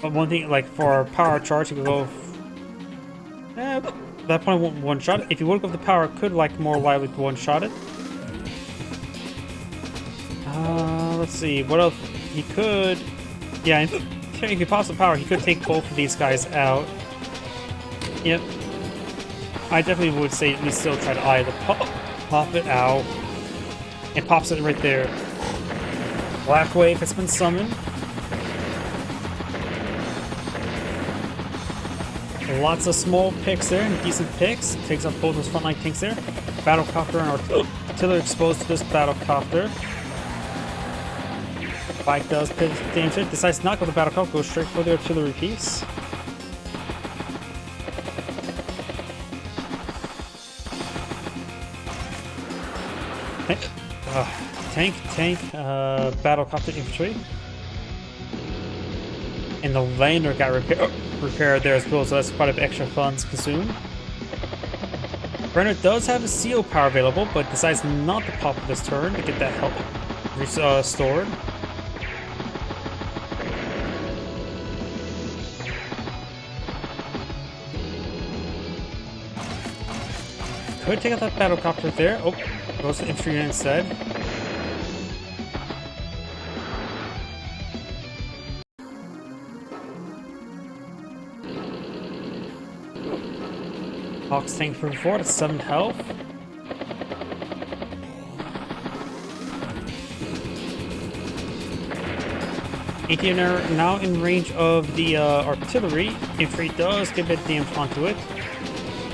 But one thing, like for power charge, you could go. At that point, won't one shot it. If you would go with the power, could like more likely to one shot it. Let's see. What else? He could. Yeah, if he pops the power, he could take both of these guys out. Yep. I definitely would say we still try to either pop it out. It pops it right there. Black Wave has been summoned. Lots of small picks there, and decent picks. Takes up both those frontline tanks there. Battlecopter and artillery exposed to this battlecopter. Bike does damage it. Decides not to go to the battlecopter, goes straight for the artillery piece. Tank, battlecopter infantry. And the lander got repaired there as well, so that's quite a bit extra funds consumed. Brenner does have a seal power available, but decides not to pop this turn to get that help restored. Could take out that battlecopter there. Oh, goes to the infantry unit instead. Hawk's tank for 4 to 7 health. ATNR now in range of the artillery. Infantry does get a bit damage onto it.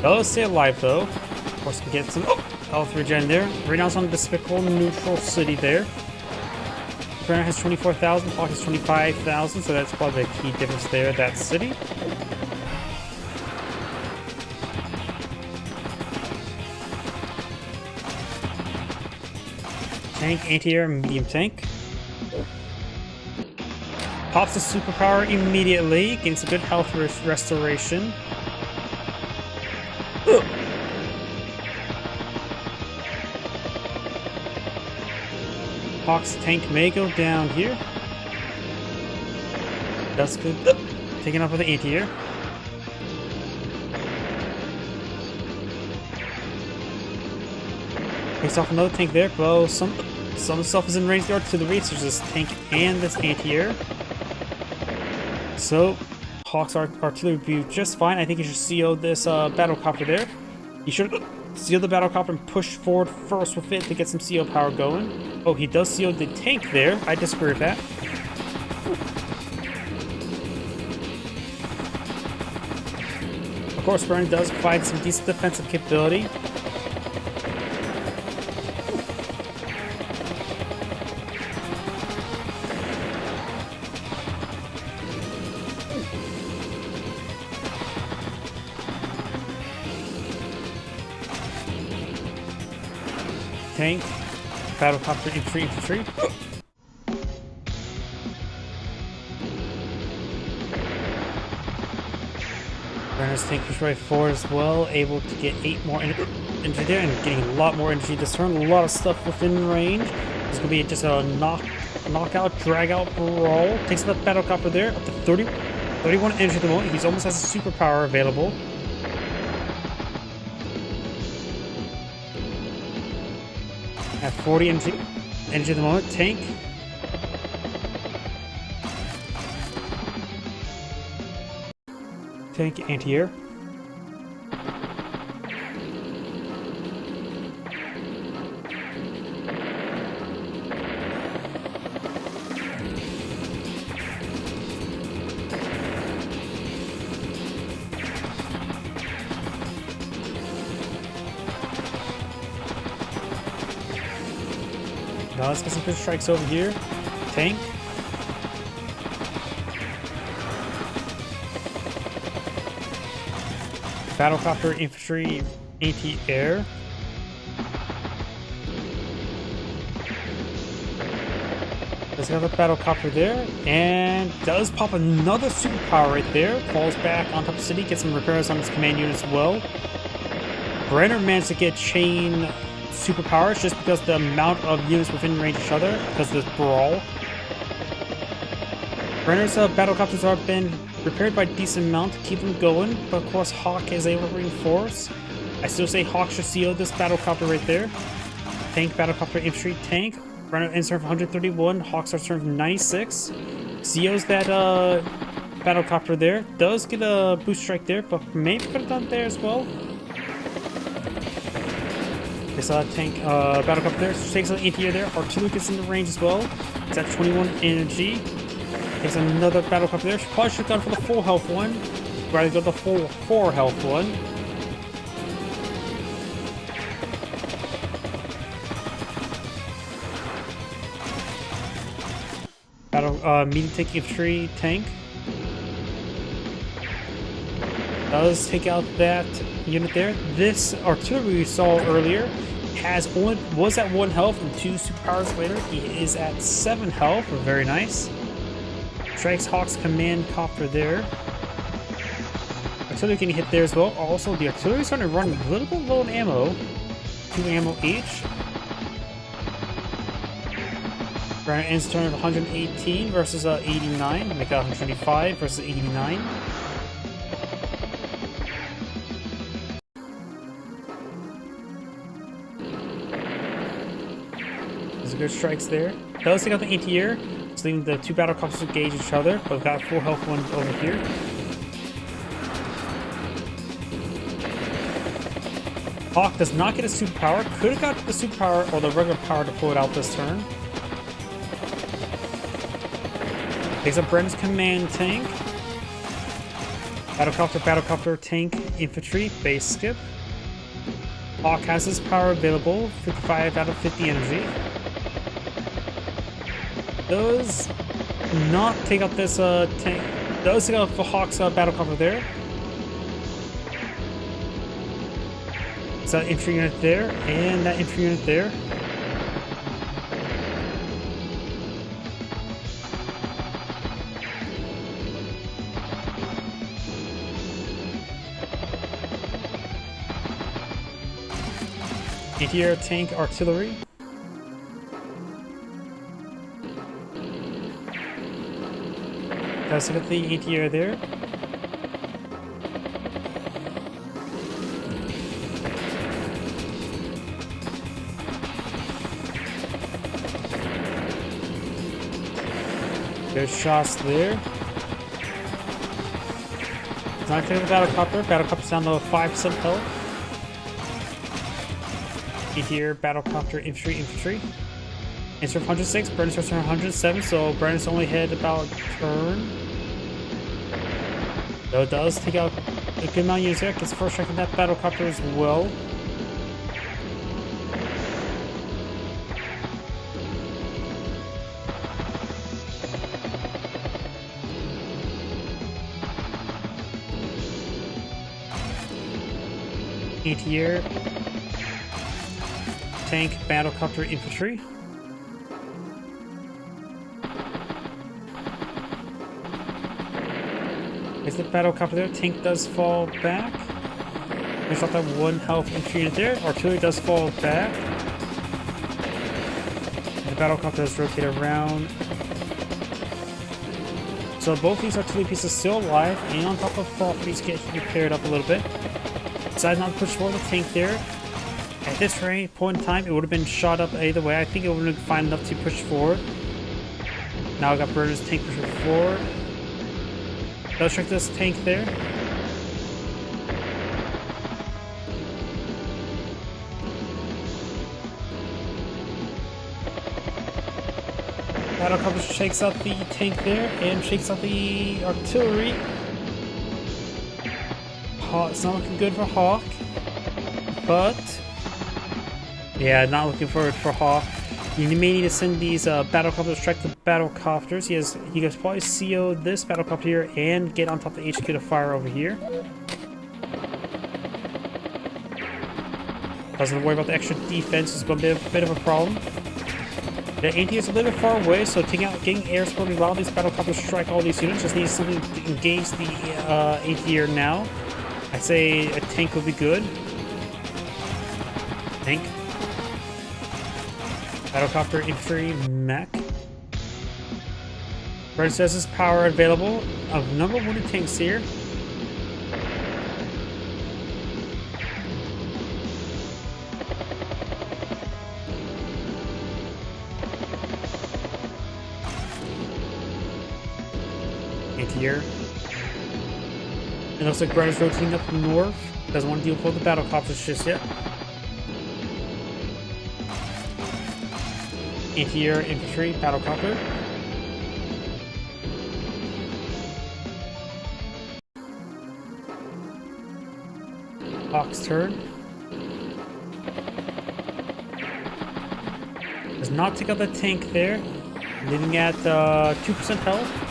Does stay alive though. Of course, can get some health regen there. Right now it's on a despicable neutral city there. Brenner has 24,000, Hawk has 25,000, so that's probably the key difference there, that city. Tank, anti-air, medium tank. Pops the superpower immediately, gains a good health restoration. Hawk's tank may go down here. That's good. Taking off with the anti-air. Takes off another tank there, but some stuff is in range there to the reach. There's this tank and this anti-air. So Hawk's artillery will be just fine. I think you should CO this battlecopter there. You should seal the battlecopter and push forward first with it to get some CO power going. Oh, he does CO the tank there. I disagree with that. Of course, Brenner does provide some decent defensive capability. Tank, battlecopter, infantry. Brenner's tank was right forward as well, able to get 8 more energy there and getting a lot more energy this turn. A lot of stuff within range. It's gonna be just a knockout, drag-out brawl. Takes the battlecopter there, up to 31 energy at the moment. He almost has a superpower available. At 40 energy at the moment. Tank. tank anti-air. Now let's get some fish strikes over here. Tank. Battlecopter infantry anti-air. Let's got the battlecopter there, and does pop another superpower right there. Falls back on top of the city, gets some repairs on its command unit as well. Brenner managed to get chain superpowers just because the amount of units within range of each other because of this brawl. Brenner's battlecopters have been repaired by a decent amount to keep them going, but of course Hawk is able to reinforce. I still say Hawk should seal this battlecopter right there. Tank, battlecopter, infantry, tank. Brenner ends turn for 131, Hawk starts turn for 96. CO's that battlecopter there. Does get a boost strike there, but maybe could have done there as well. This tank battlecopter there, so takes an anti-air there. Artillery gets into range as well. It's at 21 energy. Takes another battlecopter there. Probably should have gone for the full health one. Rather go the full 4 health one. Medium tank infantry tank. Does take out that unit there. This artillery we saw earlier was at 1 health, and 2 superpowers later he is at 7 health. Very nice. Strikes Hawk's command copter there. Artillery getting hit there as well. Also, the artillery is starting to run a little bit low on ammo. 2 ammo each. Brenner ends turn of 118 versus 89. Make out 125 versus 89. There's good strikes there. Does take out the anti-air. It's leaving the 2 battlecopters to engage each other, but we've got full health one over here. Hawk does not get a superpower. Could have got the superpower or the regular power to pull it out this turn. Takes up Brenner's command tank. Battlecopter, tank, infantry, base skip. Hawk has his power available, 55 out of 50 energy. Does not take out this tank. Does take out the Hawk's battlecopter there. It's that infantry unit there, and that infantry unit there. Anti-air, tank, artillery. Let's look at the anti-air there. There's shots there. It's not taking the battlecopter. Battlecopter's down to 5% health. Anti-air, battlecopter, infantry. Answer 106, Brenner starts turn 107, so Brenner's only hit about turn. Though it does take out a good amount of units there, gets the first strike on that battlecopter as well. Anti-air, tank, battlecopter, infantry. Is the battlecopter there? Tank does fall back. There's not that 1 health infantry unit there. Artillery does fall back. And the battlecopter does rotate around. So both these artillery pieces still alive, and on top of properties get repaired up a little bit. Decided not to push forward the tank there. At this point in time, it would have been shot up either way. I think it would have been fine enough to push forward. Now I got Brenner's tank pushing forward. Does strike this tank there. Battlecopter shakes out the tank there and shakes out the artillery. It's not looking good for Hawk, but yeah, not looking forward for Hawk. You may need to send these battlecopters to strike the battlecopters. He can probably CO this battlecopter here and get on top of the HQ to fire over here. Doesn't worry about the extra defense. It's going to be a bit of a problem. The anti is a little bit far away, so getting air support will allow these battlecopters to strike all these units. Just needs something to engage the anti-air now. I'd say a tank would be good. Tank. Battlecopter, infantry, mech. Predecessor's power available. A number of wounded tanks here. Anti-air. It looks like Brad is rotating up north. Doesn't want to deal with the battlecopters just yet. Anti-air infantry, battlecopter. Hawk's turn. Does not take out the tank there. Leaving at 2% health.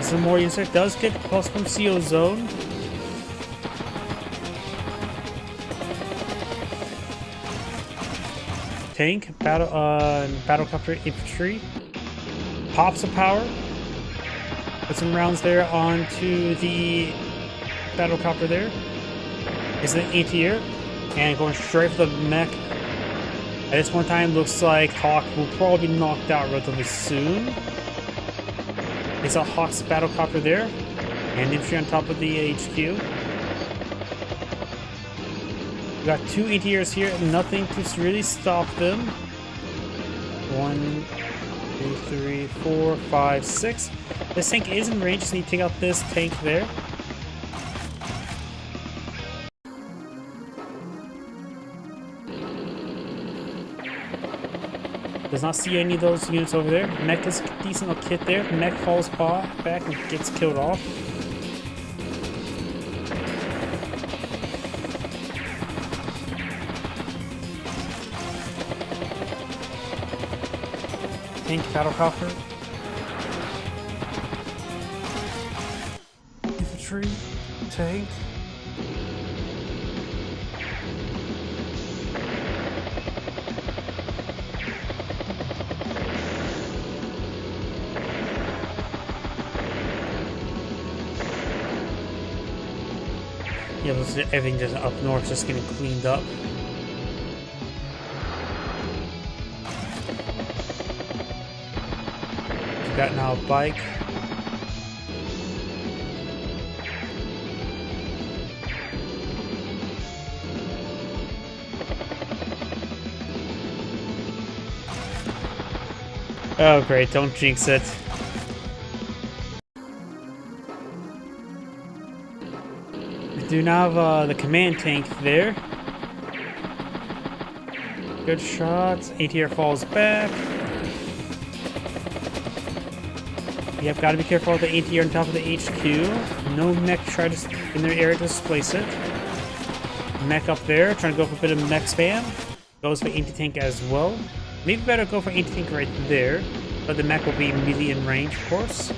Some more insect does get plus from CO zone. Tank, battlecopter infantry. Pops of power. Put some rounds there onto the battlecopter there. Is an anti-air. And going straight for the mech. At this point in time, looks like Hawk will probably be knocked out relatively soon. It's a Hawk's battlecopter there, and infantry on top of the HQ. We got two anti-airs here, nothing to really stop them. 1, 2, 3, 4, 5, 6. This tank is in range, just need to take out this tank there. Does not see any of those units over there. Mech is a decent little kit there. Mech falls back and gets killed off. Tank, battlecopter. Infantry, tank. Yeah, everything just up north just getting cleaned up. We've got now a bike. Oh great, don't jinx it. Do now have the command tank there. Good shots. ATR falls back. Yep, gotta be careful with the ATR on top of the HQ. No mech try to in their area to displace it. Mech up there, trying to go for a bit of mech spam. Goes for anti-tank as well. Maybe better go for anti-tank right there, but the mech will be immediately in range, of course.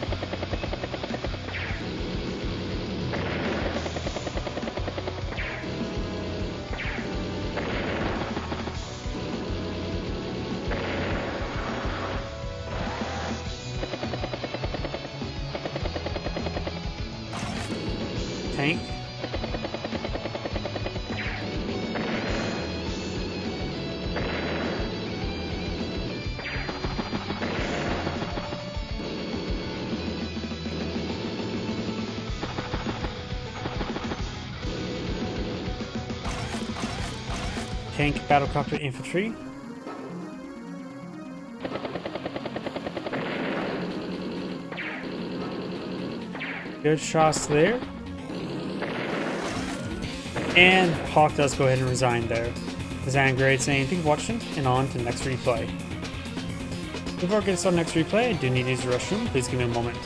Tank. Tank, battlecopter, infantry. Good shots there. And Hawk does go ahead and resign there. Zangrade saying, thank you for watching, and on to the next replay. Before I get started next replay, I do need to use the restroom. Please give me a moment.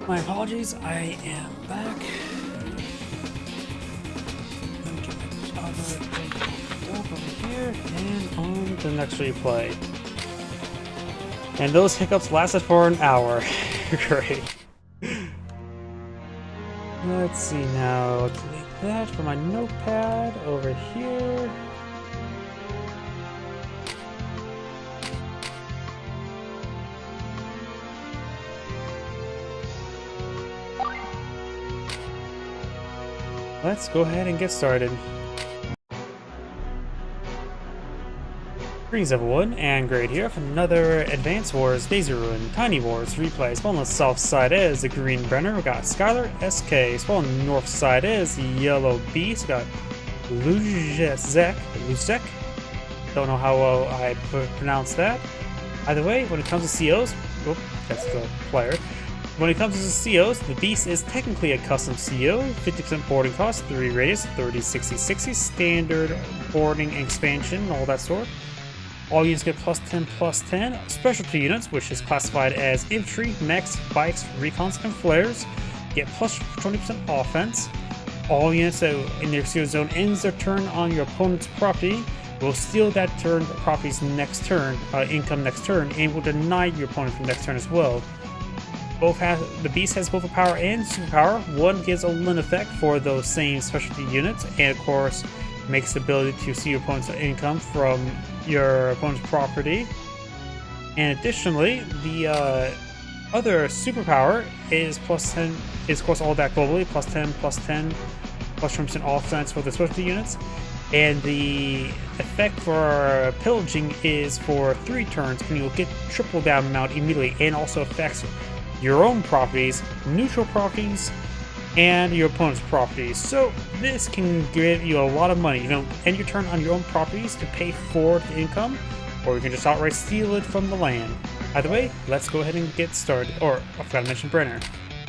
My apologies, I am back. Let me get my other over here and on to the next replay. And those hiccups lasted for an hour. Great. Let's see now. Delete that from my notepad over here. Let's go ahead and get started. Greetings everyone, and Great here for another Advance Wars Daisy Ruin Tiny Wars replay. Spawn on the south side is the Green Brenner, we got Skylar SK. Spawn on the north side is the Yellow Beast, we got Luzek. Don't know how well I pronounce that. Either way, when it comes to COs, oh, that's the player. When it comes to COs, the Beast is technically a custom CO, 50% boarding cost, 3 radius, 30, 60, 60, standard boarding expansion, all that sort. All units get +10/+10. Specialty units, which is classified as infantry, mechs, bikes, recons, and flares, get +20% offense. All units that in their CO zone ends their turn on your opponent's property will steal that property's next turn, income next turn, and will deny your opponent from next turn as well. The Beast has both a power and superpower. One gives a Lin effect for those same specialty units, and of course makes the ability to see your opponent's income from your opponent's property. And additionally, the other superpower is +10, is of course all that globally, +10/+10, +20% offense for the specialty units. And the effect for pillaging is for 3 turns, and you'll get triple that amount immediately, and also affects your own properties, neutral properties, and your opponent's properties. So this can give you a lot of money. You know, end your turn on your own properties to pay for the income, or you can just outright steal it from the land. Either way, let's go ahead and get started. Or, I forgot to mention Brenner.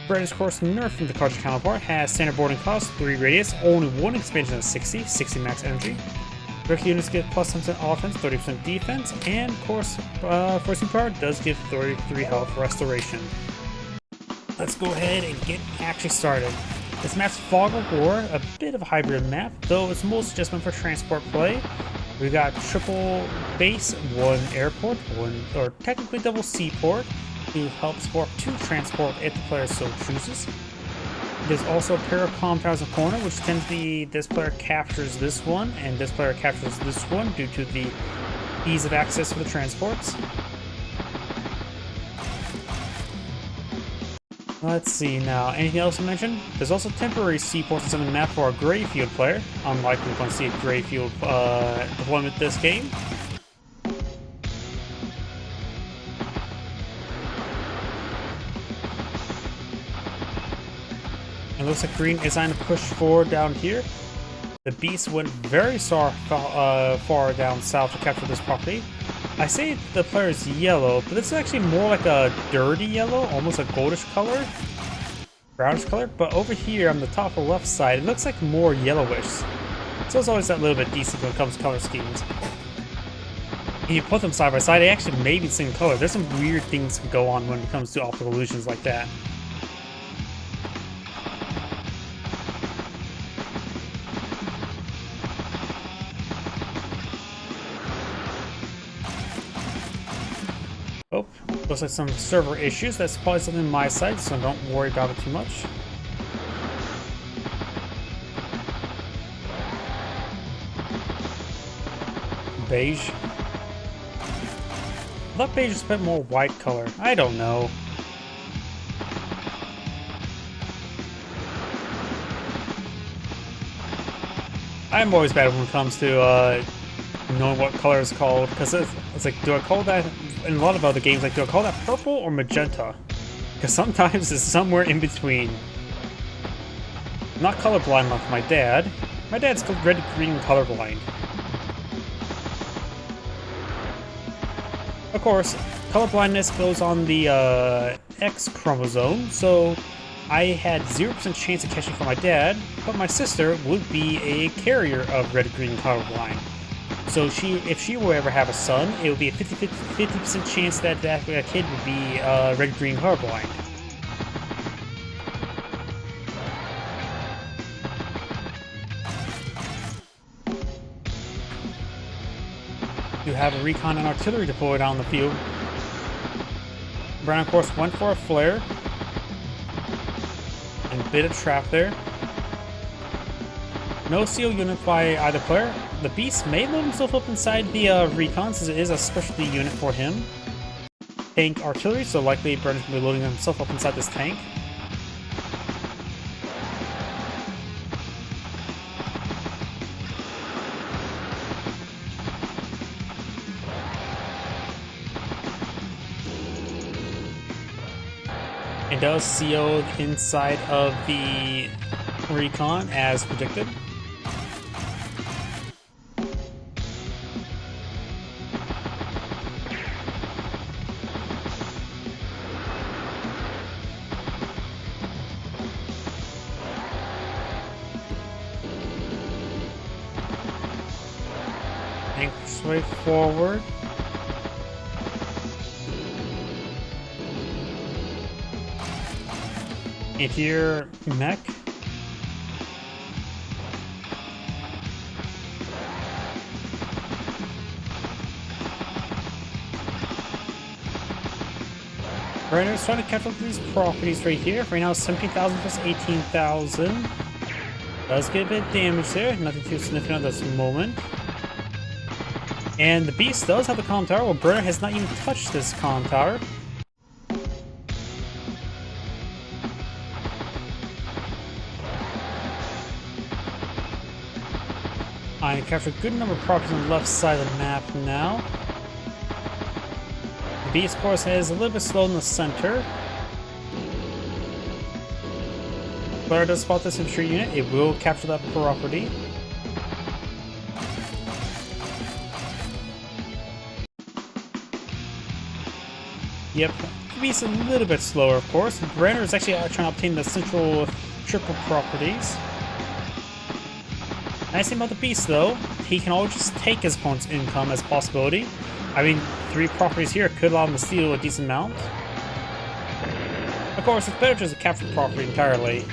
Brenner's course nerfed from the cartridge counterpart, has standard boarding cost, 3 radius, only 1 expansion of 60, 60 max energy. Regular units get +10% offense, 30% defense, and of course, for superpower does give 33 health restoration. Let's go ahead and get actually started. This map's Fog of War, a bit of a hybrid map, though it's mostly just meant for transport play. We got triple base, 1 airport, 1 or technically double seaport to help support 2 transport if the player so chooses. There's also a pair of comm towers in the corner, which tends to be this player captures this one and this player captures this one due to the ease of access for the transports. Let's see now. Anything else to mention? There's also temporary seaports on the map for a Greyfield player. Unlikely we're going to see a Greyfield deployment this game. It looks like green is trying to push forward down here. The Beast went very far down south to capture this property. I say the player is yellow, but this is actually more like a dirty yellow, almost a goldish color, brownish color. But over here on the top of the left side, it looks like more yellowish. So it's always that little bit decent when it comes to color schemes. If you put them side by side, they actually may be the same color. There's some weird things that can go on when it comes to optical illusions like that. Oh, Looks like some server issues. That's probably something on my side, so don't worry about it too much. Beige. I thought beige was a bit more white color. I don't know. I'm always bad when it comes to knowing what color is called, because it's like, do I call that, in a lot of other games, like, do I call that purple or magenta? Because sometimes it's somewhere in between. I'm not colorblind like my dad. My dad's red-green colorblind. Of course, colorblindness goes on the X chromosome, so I had 0% chance of catching from my dad, but my sister would be a carrier of red-green colorblind. So if she were ever have a son, it would be a 50% chance that that kid would be red-green colorblind. You have a recon and artillery deployed on the field. Brown, of course, went for a flare. And a bit of trap there. No seal unit by either player. The Beast may load himself up inside the recon, since it is a specialty unit for him. Tank artillery, so likely Brenner's going to be loading himself up inside this tank. It does seal inside of the recon as predicted. Tank sway forward. Anti-air mech. Brenner's trying to catch up these properties right here. Right now, 17,000 plus 18,000. Does get a bit of damage there. Nothing too significant at this moment. And the Beast does have the comm tower. Well, Brenner has not even touched this comm tower. I captured a good number of properties on the left side of the map now. The Beast, of course, is a little bit slow in the center. Player does spot this infantry unit. It will capture that property. Yep, the Beast is a little bit slower, of course. Brenner is actually trying to obtain the central triple properties. Nice thing about the Beast, though, he can always just take his opponent's income as a possibility. I mean, 3 properties here could allow him to steal a decent amount. Of course, it's better just to capture the property entirely,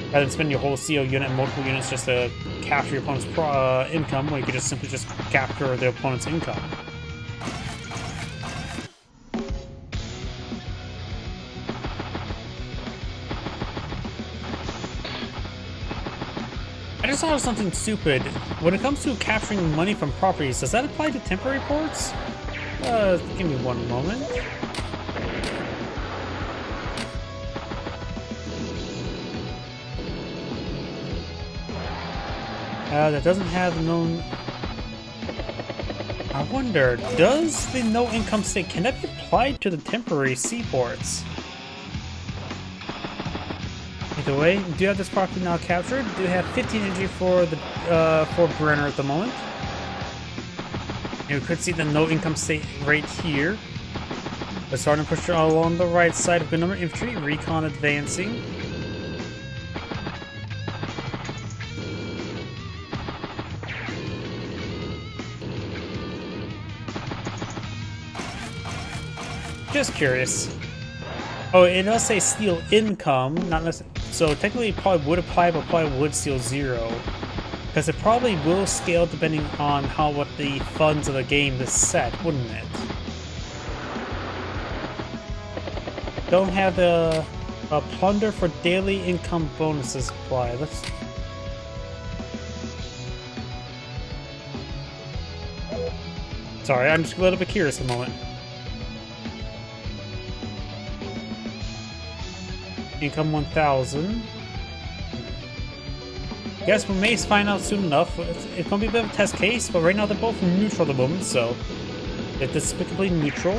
rather than spend your whole CO unit and multiple units just to capture your opponent's income, when you could just simply just capture the opponent's income. I just thought of something stupid. When it comes to capturing money from properties, does that apply to temporary ports? Give me one moment. That doesn't have known... I wonder, does the no income state, can that be applied to the temporary seaports? Either way, we do have this property now captured. We do have 15 energy for the for Brenner at the moment. And we could see the no income state right here. But starting to push along the right side of good number of infantry, recon advancing. Just curious. Oh, it does say steal income, not necessarily. So technically it probably would apply, but probably would steal 0. Because it probably will scale depending on what the funds of the game is set, wouldn't it? Don't have the plunder for daily income bonuses apply. Let's. Sorry, I'm just a little bit curious a moment. Income 1,000. Guess we may find out soon enough. It's gonna be a bit of a test case, but right now they're both neutral at the moment, so it's despicably neutral.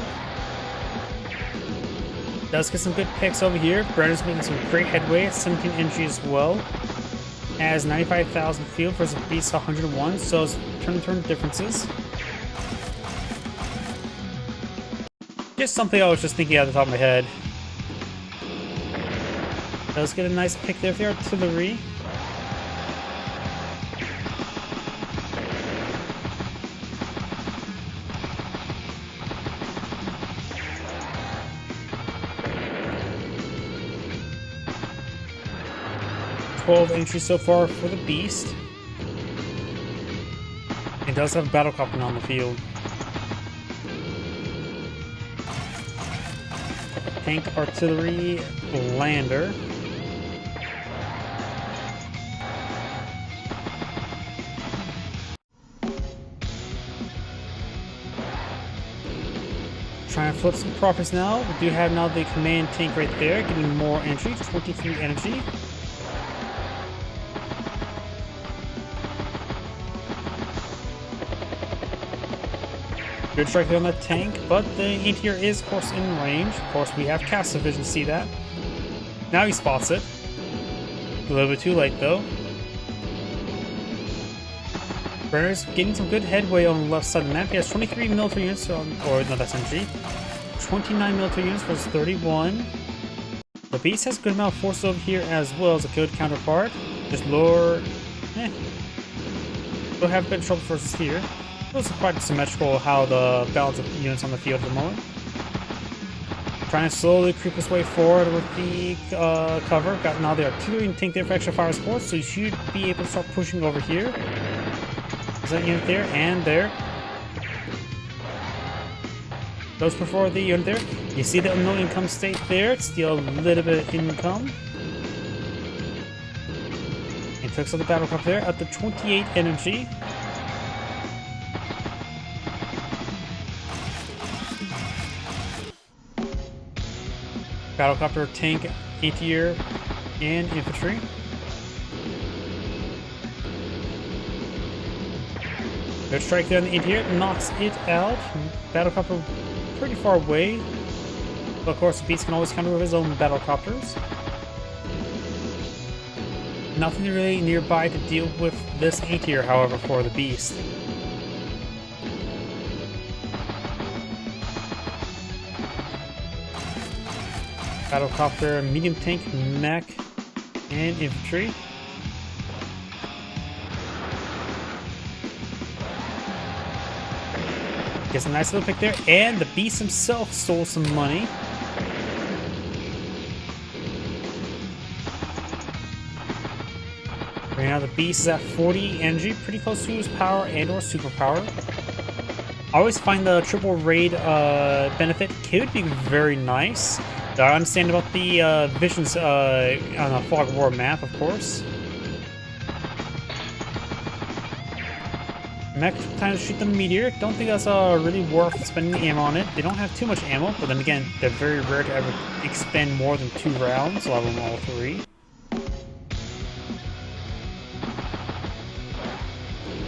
Does get some good picks over here. Brenner's making some great headway at 17 energy as well. Has 95,000 field versus Beast 101, so it's turn-to-turn differences. Just something I was just thinking out of the top of my head. Does get a nice pick there for the artillery. Entries so far for the Beast. It does have a battle copter on the field. Tank, artillery, lander. Trying to flip some profits now. We do have now the command tank right there, getting more entry, 23 energy. Good strike there on that tank, but the anti-air is, of course, in range. Of course, we have cast vision to see that. Now he spots it. A little bit too late, though. Brenner's getting some good headway on the left side of the map. He has 23 military units, or no, that's energy. 29 military units versus 31. The Beast has a good amount of forces over here as well as a good counterpart. Just lower. We'll have a bit of trouble versus here. It's quite symmetrical how the balance of units on the field at the moment. Trying to slowly creep his way forward with the cover. Got now the artillery and tank there for extra fire support, so you should be able to start pushing over here. Is that unit there? And there. Goes before the unit there. You see the no income state there. It's still a little bit of income. And takes out the battle cup there at the 28 energy. Battlecopter, tank, anti-air, and infantry. Good strike there on the anti-air, knocks it out. Battlecopter pretty far away. But of course, the Beast can always counter with his own battlecopters. Nothing really nearby to deal with this anti-air, however, for the Beast. Battlecopter, medium tank, mech, and infantry. Gets a nice little pick there, and the Beast himself stole some money. Right now the Beast is at 40 energy, pretty close to his power and or superpower. I always find the triple raid benefit could be very nice. I understand about the visions on a Fog of War map, of course. Mech time to shoot the meteor. Don't think that's really worth spending the ammo on it. They don't have too much ammo, but then again, they're very rare to ever expend more than 2 rounds. I'll have them all 3.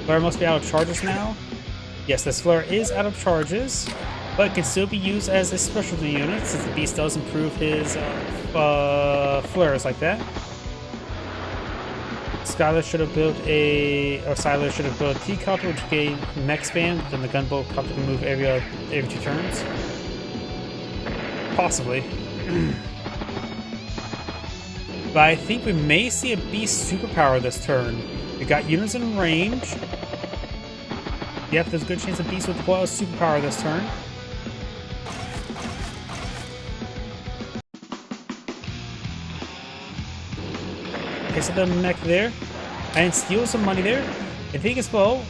Flare must be out of charges now. Yes, this flare is out of charges, but can still be used as a specialty unit since the Beast does improve his flares like that. Skylar should have built Siler should have built a T-Copter which gave mech spam, then the gunboat copter can move every 2 turns. Possibly. But I think we may see a Beast superpower this turn. We got units in range. Yep, there's a good chance a Beast will deploy a superpower this turn. Okay, so the mech there. And steal some money there. I think it's well.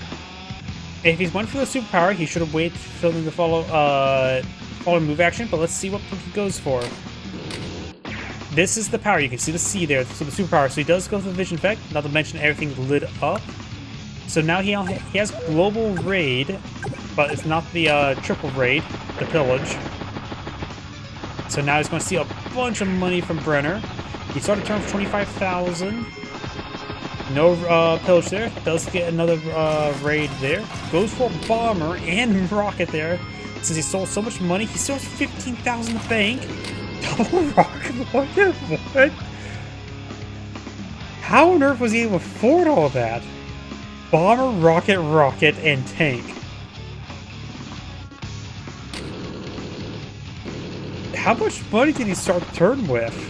If he's went for the superpower, he should have waited to fill in the follow move action, but let's see what he goes for. This is the power. You can see the C there, so the superpower. So he does go for the vision effect, not to mention everything's lit up. So now he has global raid, but it's not the triple raid, the pillage. So now he's going to see a bunch of money from Brenner. He started turn for 25,000. No pillage there. Does get another raid there. Goes for a bomber and rocket there. Since he stole so much money, he still has 15,000 in the bank. Double rocket, what? How on earth was he able to afford all that? Bomber, rocket, and tank. How much money did he start the turn with?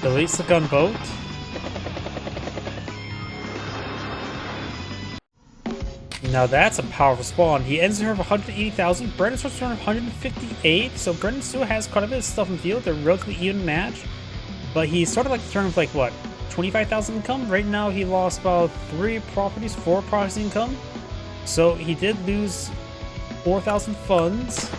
Deletes the gunboat. Now that's a powerful spawn. He ends the turn of 180,000. Brendan starts the turn of 158. So Brendan still has quite a bit of stuff in the field. They're a relatively even match. But he started like the turn of like what? 25,000 income? Right now he lost about 4 properties income. So he did lose 4,000 funds.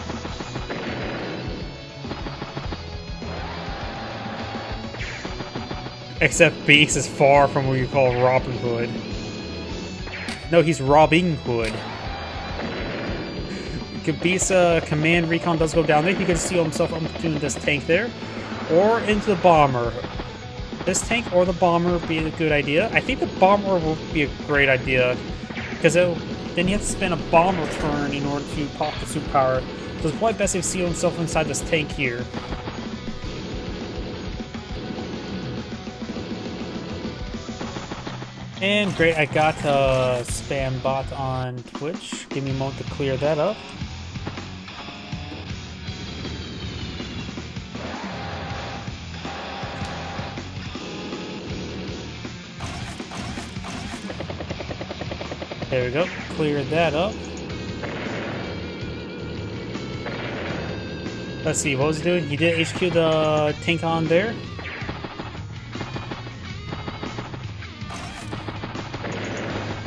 Except Beast is far from what you call Robin Hood. No, he's robbing Hood. Beast's command recon does go down there. He can seal himself up between this tank there. Or into the bomber. This tank or the bomber would be a good idea. I think the bomber will be a great idea. Because then you have to spend a bomber turn in order to pop the superpower. So it's probably best if he seal himself inside this tank here. And great, I got a spam bot on Twitch. Give me a moment to clear that up. There we go, cleared that up. Let's see, what was he doing? He did HQ the tank on there.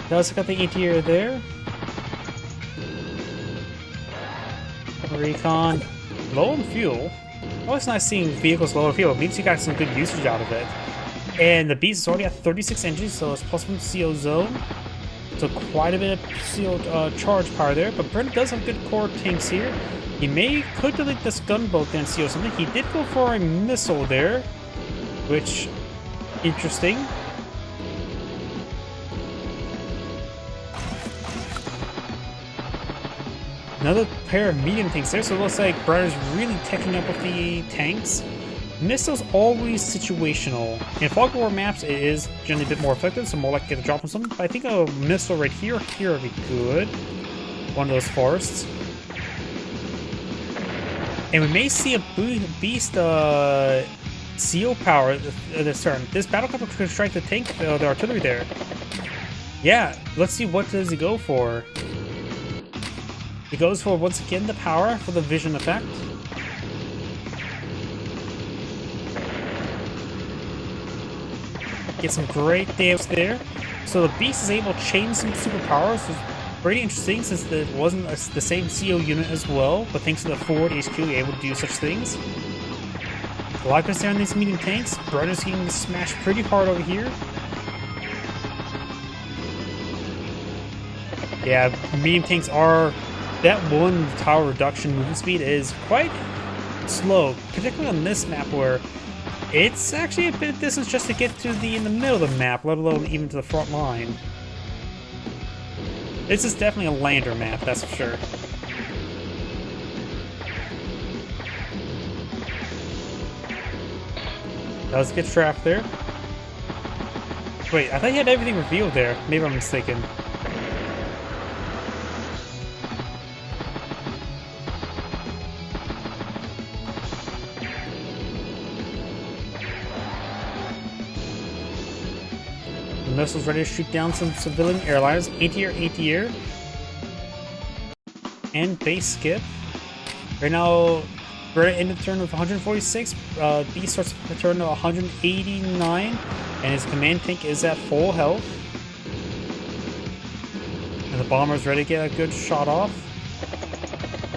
Does got the anti-air there. Recon. Low on fuel. Always nice seeing vehicles low on fuel. It means you got some good usage out of it. And the Beast is already at 36 engines, so it's +1 CO zone. So quite a bit of CO charge power there. But Brent does have good core tanks here. He could delete this gunboat and CO something. He did go for a missile there, which interesting. Another pair of medium tanks there, so it looks like Brenner's really teching up with the tanks. Missile's always situational. In Fog War maps, it is generally a bit more effective, so more likely to get a drop on something. But I think a missile right here would be good. One of those forests. And we may see a Beast CO power this turn. This battlecopter could strike the tank, the artillery there. Yeah, let's see what does he go for. He goes for, once again, the power for the vision effect. Get some great damage there. So the Beast is able to chain some superpowers, which is pretty interesting since it wasn't the same CO unit as well. But thanks to the forward HQ, you're able to do such things. A lot of concern on these medium tanks. Brenner's getting smashed pretty hard over here. Yeah, medium tanks are... That one tower reduction movement speed is quite slow, particularly on this map where it's actually a bit of distance just to get to in the middle of the map, let alone even to the front line. This is definitely a lander map, that's for sure. Does get trapped there. Wait, I thought he had everything revealed there. Maybe I'm mistaken. Missiles ready to shoot down some civilian airliners. Anti-air. And base skip. Right now, Right in the turn of 146. B starts the turn of 189, and his command tank is at full health. And the bomber's ready to get a good shot off.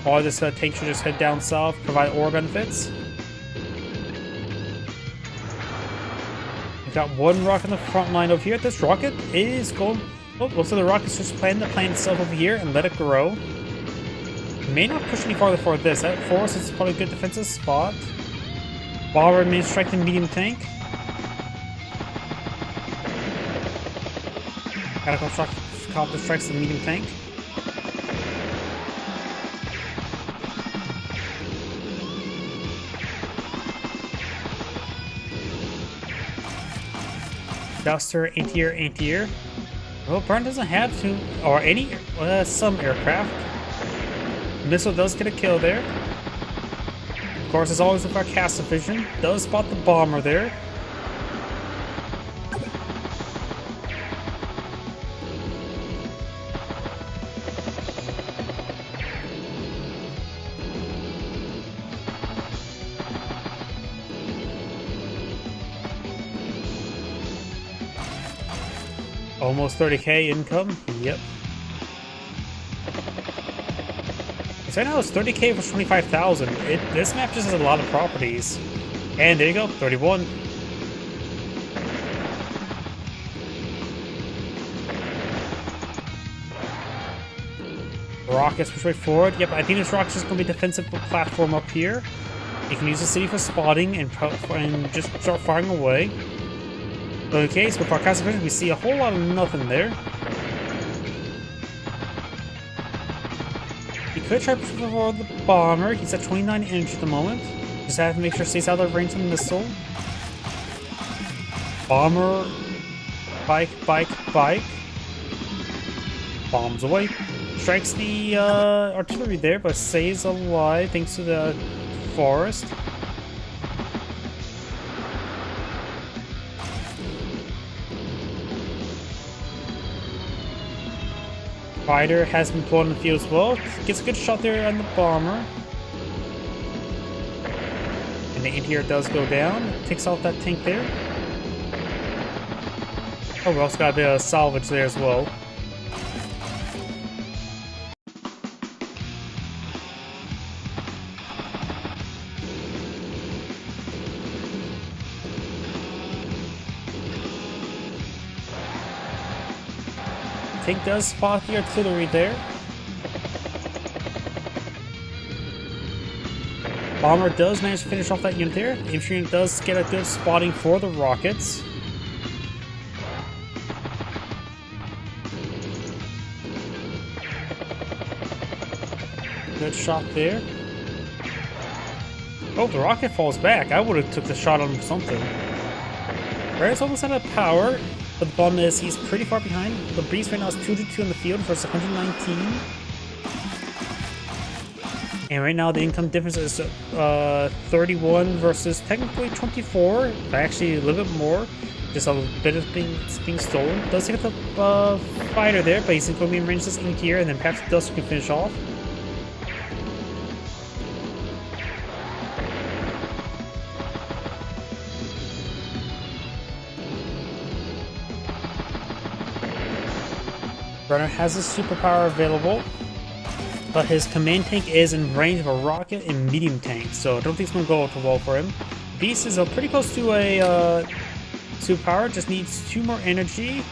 All this tank should just head down south, provide ore benefits. We've got one rocket in the front line over here. This rocket is going... Oh, most of the rockets just plan to plant itself over here and let it grow. May not push any farther for this. That forest is probably a good defensive spot. Bomber may strike the medium tank. Helicopter strikes the medium tank. Duster, anti-air. Well, Burn doesn't have to, or any, some aircraft. Missile does get a kill there. Of course, as always with our cast vision, does spot the bomber there. Almost 30k income. Yep. So right now it's 30k for 25,000. This map just has a lot of properties. And there you go, 31. Rockets push right forward. Yep, I think this rocket's just going to be a defensive platform up here. You can use the city for spotting and just start firing away. Okay, so with our cast vision, we see a whole lot of nothing there. He could try to push forward the bomber. He's at 29 energy at the moment. Just have to make sure he stays out of range of the missile. Bomber. Bike. Bombs away. Strikes the artillery there, but stays alive thanks to the forest. Fighter has been pulled in the field as well. Gets a good shot there on the bomber. And the anti-air does go down. Takes off that tank there. Oh, we also got a bit of salvage there as well. Tank does spot the artillery there. Bomber does manage to finish off that unit there. Infantry unit does get a good spotting for the rockets. Good shot there. Oh, the rocket falls back. I would have took the shot on something. Red's almost out of power. But the problem is he's pretty far behind. The Breeze right now is 2-2 in the field versus 119. And right now the income difference is 31 versus technically 24. But actually a little bit more. Just a bit of being stolen. Does take the fighter there, but he's going to be in range this anti-air, and then perhaps Duster can finish off. Runner has a superpower available, but his command tank is in range of a rocket and medium tank, so I don't think it's going to go too well for him. Beast is pretty close to a superpower, just needs 2 more energy,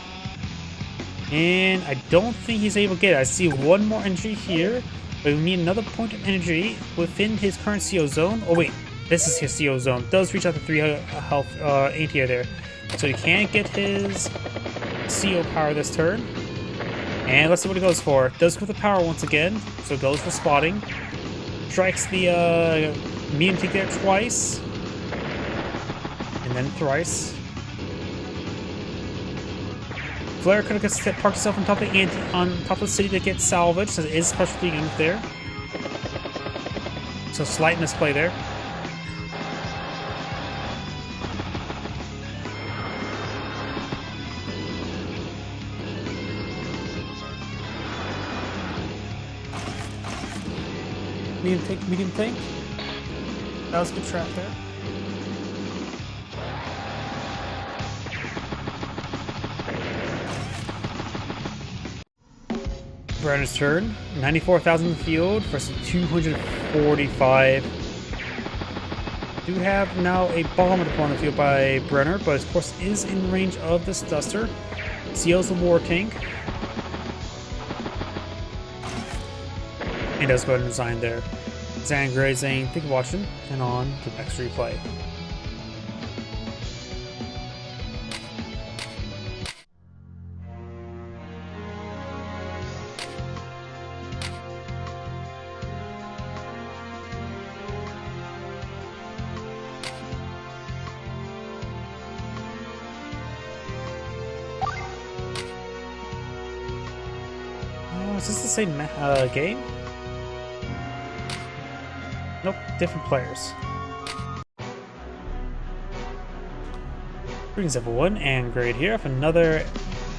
and I don't think he's able to get it. I see 1 more energy here, but we need another point of energy within his current CO zone. Oh wait, this is his CO zone. Does reach out to 3 health anti-air there, so he can't get his CO power this turn. And let's see what he goes for. Does go for the power once again, so goes for spotting. Strikes the medium tank there twice. And then thrice. Flare could have parked himself on top of the city to get salvaged, since it is specialty unit there. So slight misplay there. Medium tank. That was a good trap there. Brenner's turn. 94,000 in the field versus 245. Do have now a bomb upon the field by Brenner, but of course is in range of this Duster. Seals the war tank. And does go ahead and resign there. Zangray saying, thank you for watching, and on to the next replay. Is this the same game? Nope, different players. Greetings everyone, and Grade here for another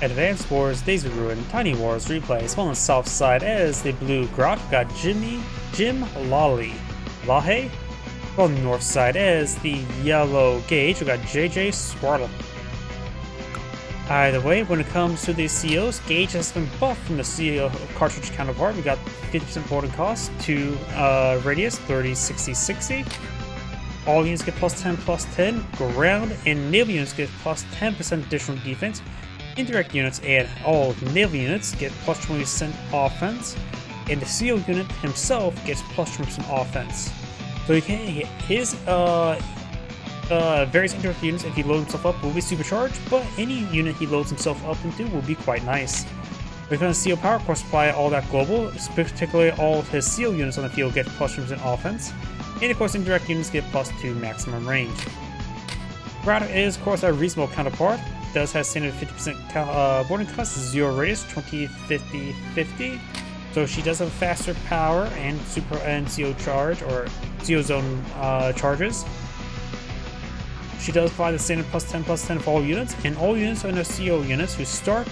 Advanced Wars Days of Ruin Tiny Wars replay. So on the south side as the blue Grot, we got Jim Lahe. On the north side as the yellow Gage, we got JJ Squirtle. Either way, when it comes to the COs, Gage has been buffed from the CO cartridge counterpart. We got 50% boarding cost to radius 30, 60, 60. All units get plus 10, ground and naval units get plus 10% additional defense. Indirect units and all naval units get plus 20% offense. And the CO unit himself gets plus 20% offense. So you can hit his various indirect units, if he loads himself up, will be supercharged, but any unit he loads himself up into will be quite nice. We're going to CO power, of course, apply all that global, particularly all of his CO units on the field get plus 2% offense, and of course indirect units get plus 2 maximum range. Grata is, of course, a reasonable counterpart, does have standard 50% boarding cost, 0 radius, 20, 50, 50, so she does have faster power and super and CO charge, or CO zone charges. She does apply the standard plus 10 for all units, and all units are in the CO units who start,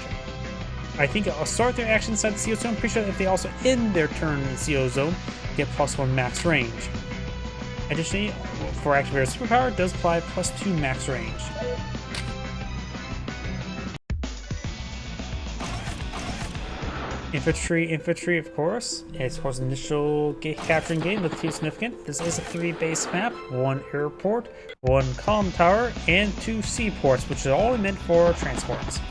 I think, start their action inside the CO zone. I'm pretty sure if they also end their turn in the CO zone, get plus 1 max range. Additionally, for activator superpower, it does apply plus 2 max range. Infantry, of course. It's for initial capturing game, looks too significant. This is a 3 base map, 1 airport, 1 comm tower, and 2 seaports, which are all meant for transports.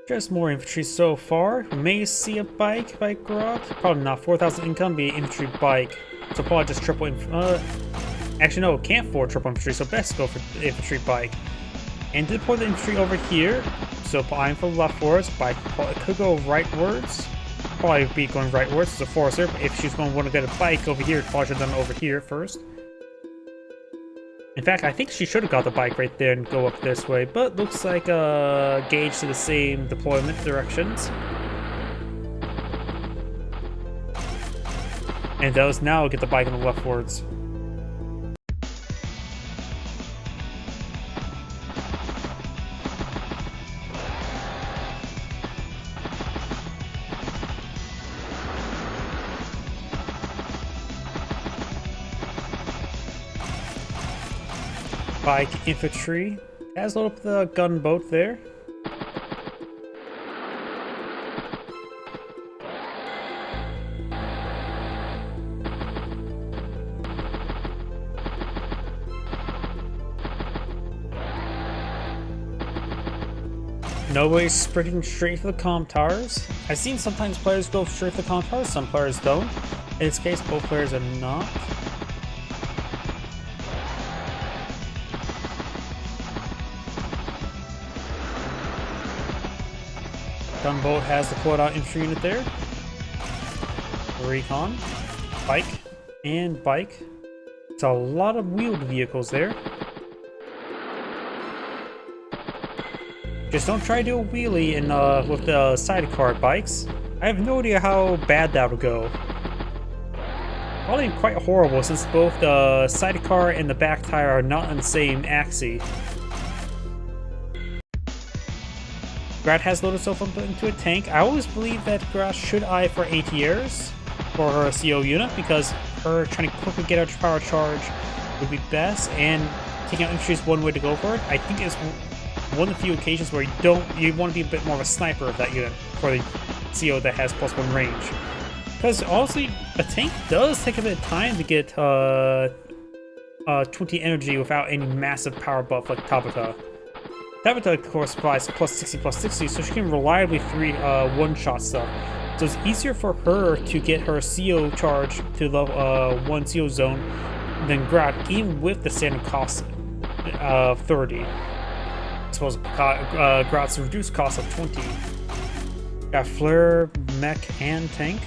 Just more infantry so far. We may see a bike by Grot. Probably not. 4,000 income, be infantry bike. So probably just triple actually no, can't afford triple infantry, so best go for infantry bike. And deploy the infantry over here. So I'm for leftwards. Bike could go rightwards. Probably be going rightwards as a forcer. But if she's going to want to get a bike over here, probably should have done it over here first. In fact, I think she should have got the bike right there and go up this way, but looks like Gage to the same deployment directions. And does now get the bike on the leftwards. Bike infantry has loaded up the gunboat there. Nobody's sprinting straight for the comm towers. I've seen sometimes players go straight for the comm towers, some players don't. In this case, both players are not. Gunboat has the pulled out infantry unit there. Recon, bike, and bike. It's a lot of wheeled vehicles there. Just don't try to do a wheelie in, with the sidecar bikes. I have no idea how bad that would go. Probably quite horrible since both the sidecar and the back tire are not on the same axis. Grat has loaded herself up into a tank. I always believe that Grat should eye for ATRs for her CO unit because her trying to quickly get her power charge would be best, and taking out infantry is one way to go for it. I think it's one of the few occasions where you want to be a bit more of a sniper of that unit for the CO that has +1 range. Because honestly, a tank does take a bit of time to get 20 energy without any massive power buff like Tabata. Tabata, of course, provides +60/+60, so she can reliably one-shot stuff. So it's easier for her to get her CO charge to level 1 CO zone than Grat, even with the standard cost of 30. I suppose Grat's reduced cost of 20. Got flare, mech, and tank.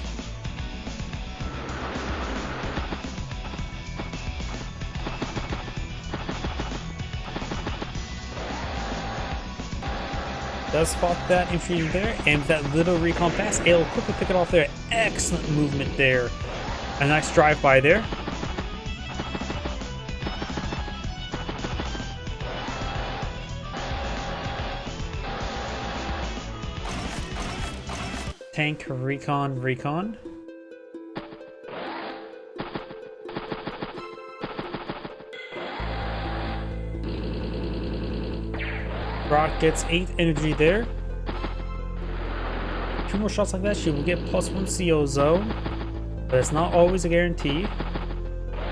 Does spot that infantry there, and with that little recon pass, it'll quickly pick it off there. Excellent movement there. A nice drive-by there. Tank, recon, recon. Rock gets 8 energy there. 2 more shots like that, she will get +1 CO zone. But it's not always a guarantee.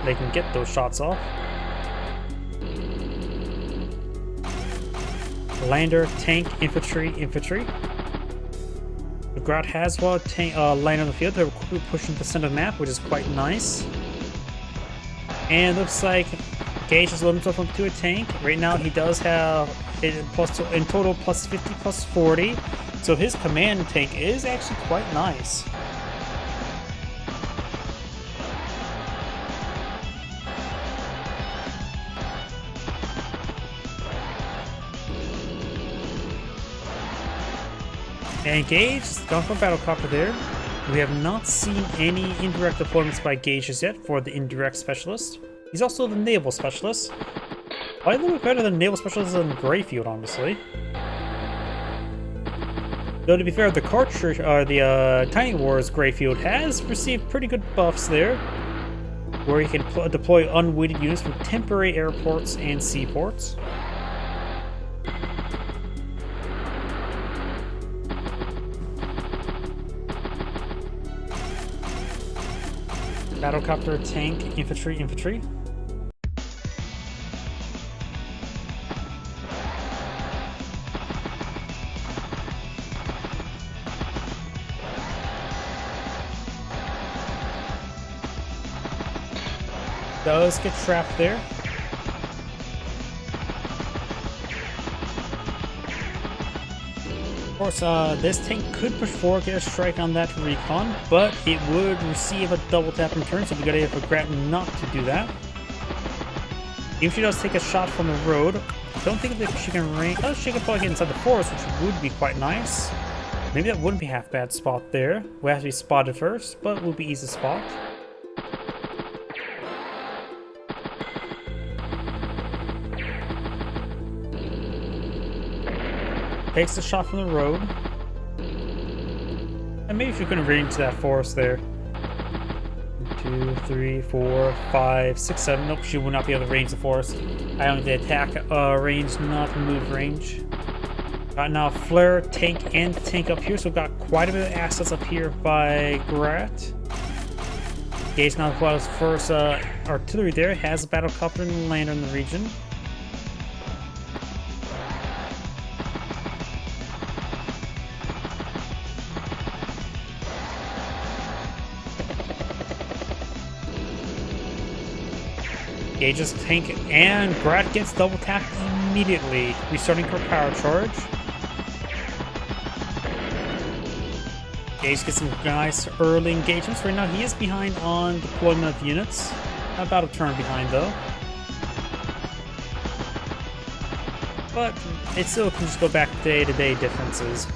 They can get those shots off. Lander, tank, infantry, infantry. The Grat has one tank land on the field. They're quickly pushing to the center of the map, which is quite nice. And looks like Gage has loaded himself up to a tank. Right now he does have in total +50/+40. So his command tank is actually quite nice. And Gage has gone for Battlecopter there. We have not seen any indirect deployments by Gage as yet for the indirect specialist. He's also the naval specialist. Probably a little bit better than naval specialist than Greyfield, honestly. Though to be fair, the Cartridge, the Tiny Wars Greyfield has received pretty good buffs there, where he can deploy unweighted units from temporary airports and seaports. Battlecopter, tank, infantry, infantry. Does get trapped there. Of course, this tank could push forward, get a strike on that recon, but it would receive a double tap in turn, so we gotta have a Grat not to do that. If she does take a shot from the road, don't think that she can range. Oh, she can probably get inside the forest, which would be quite nice. Maybe that wouldn't be half bad spot there. We have to be spotted first, but will be easy to spot. Takes the shot from the road. And maybe if you couldn't range that forest there. 2, 3, 4, 5, 6, 7. Nope, she will not be able to range the forest. I only did attack range, not move range. Got now flare, tank, and tank up here, so we've got quite a bit of assets up here by Grat. Gage now deploys first artillery there, has a battlecopter and lander in the region. Gage's tank and Grat gets double tapped immediately, restarting her power charge. Gage gets some nice early engagements. Right now he is behind on deployment of units. About a turn behind though. But it still can just go back to day-to-day differences.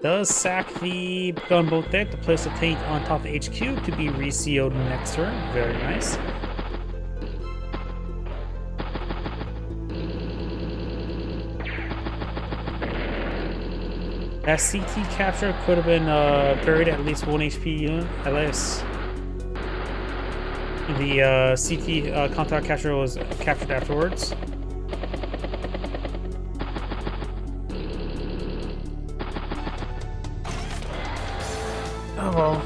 Does sack the gunboat deck to place a tank on top of the HQ to be resealed next turn. Very nice. That CT capture could have been buried at least 1 HP unit, at least. The CT contact capture was captured afterwards. Oh well.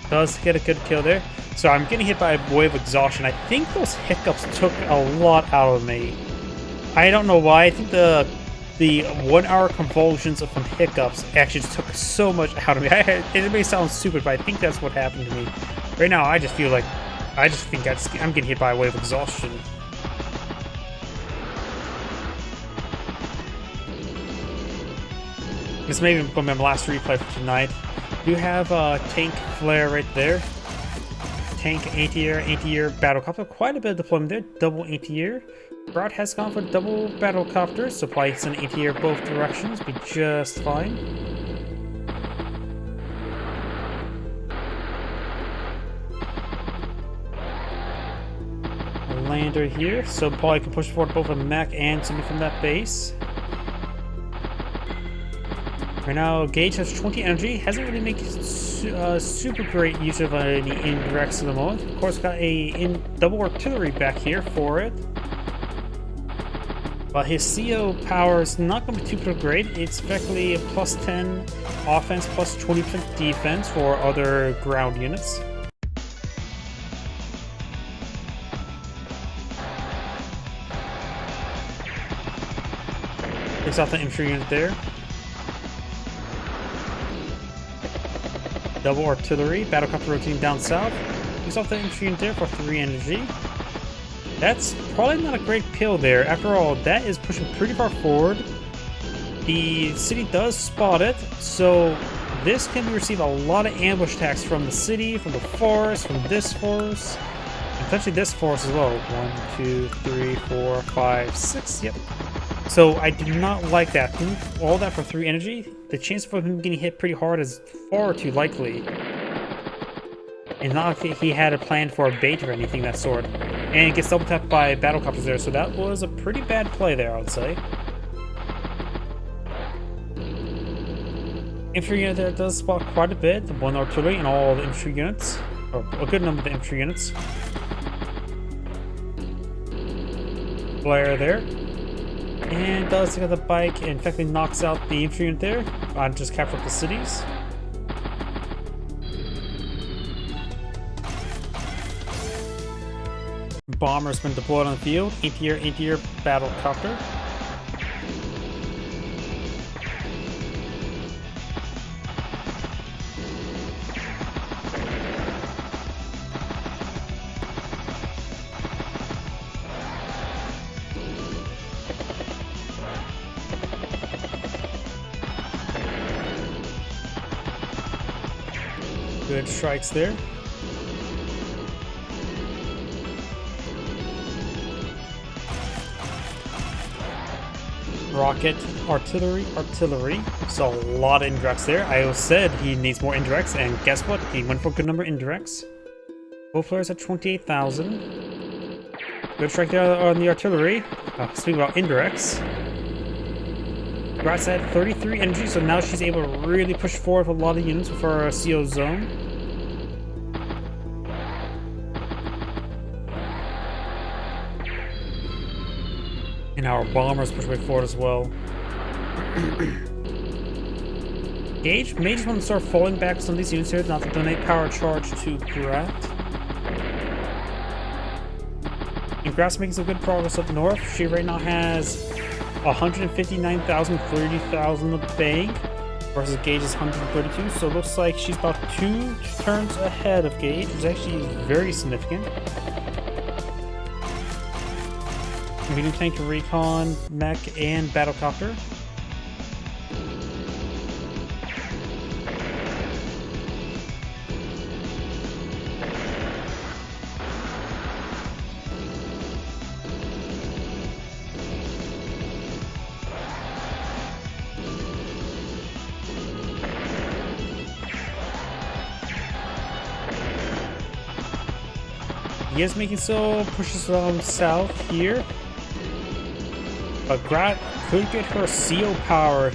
Does get a good kill there. So I'm getting hit by a wave of exhaustion. I think those hiccups took a lot out of me. I don't know why. I think the 1 hour convulsions from hiccups actually just took so much out of me. It may sound stupid, but I think that's what happened to me. Right now, I just feel like I'm getting hit by a wave of exhaustion. This may be my last replay for tonight. You have a tank flare right there. Tank, anti-air, battlecopter. Quite a bit of deployment there. Double anti-air. Brad has gone for double battlecopters, so probably send anti-air both directions. Be just fine. A lander here, so probably can push forward both a mech and something from that base. Right now, Gage has 20 energy, hasn't really made super great use of any indirects at the moment. Of course, got a double artillery back here for it. But his CO power is not going to be too great. It's effectively a plus 10 offense, plus 20% defense for other ground units. Takes out the infantry unit there. Double artillery, battlecopter rotating down south. Takes off the infantry unit there for 3 energy. That's probably not a great kill there. After all, that is pushing pretty far forward. The city does spot it, so this can receive a lot of ambush attacks from the city, from the forest, from this forest, and potentially this forest as well. 1, 2, 3, 4, 5, 6. Yep. So I do not like that. All that for 3 energy. The chance of him getting hit pretty hard is far too likely. And not like he had a plan for a bait or anything of that sort. And it gets double tapped by battlecopters there, so that was a pretty bad play there, I would say. Infantry unit there does spot quite a bit. 1 artillery and all the infantry units. Or a good number of the infantry units. Flare there. And does take out the bike and effectively knocks out the infantry unit there. Just capture up the cities. Bomber's been deployed on the field. Anti-air battlecopter. Good strikes there. Rocket, artillery. So a lot of indirects there. I said he needs more indirects, and guess what? He went for a good number of indirects. Both players at 28,000. Good strike there on the artillery. Speaking about indirects. Brat's at 33 energy, so now she's able to really push forward with a lot of units with her CO zone. And our bombers push way forward as well. Gage may just want to start falling back some of these units here, not to donate power charge to Grat. And Grat's making some good progress up north. She right now has 159,000, 30,000 of bank. versus Gage's 132. So it looks like she's about 2 turns ahead of Gage, which is actually very significant. Medium tank, recon, mech, and battlecopter. He is making so pushes south here. But Grat could get her CO power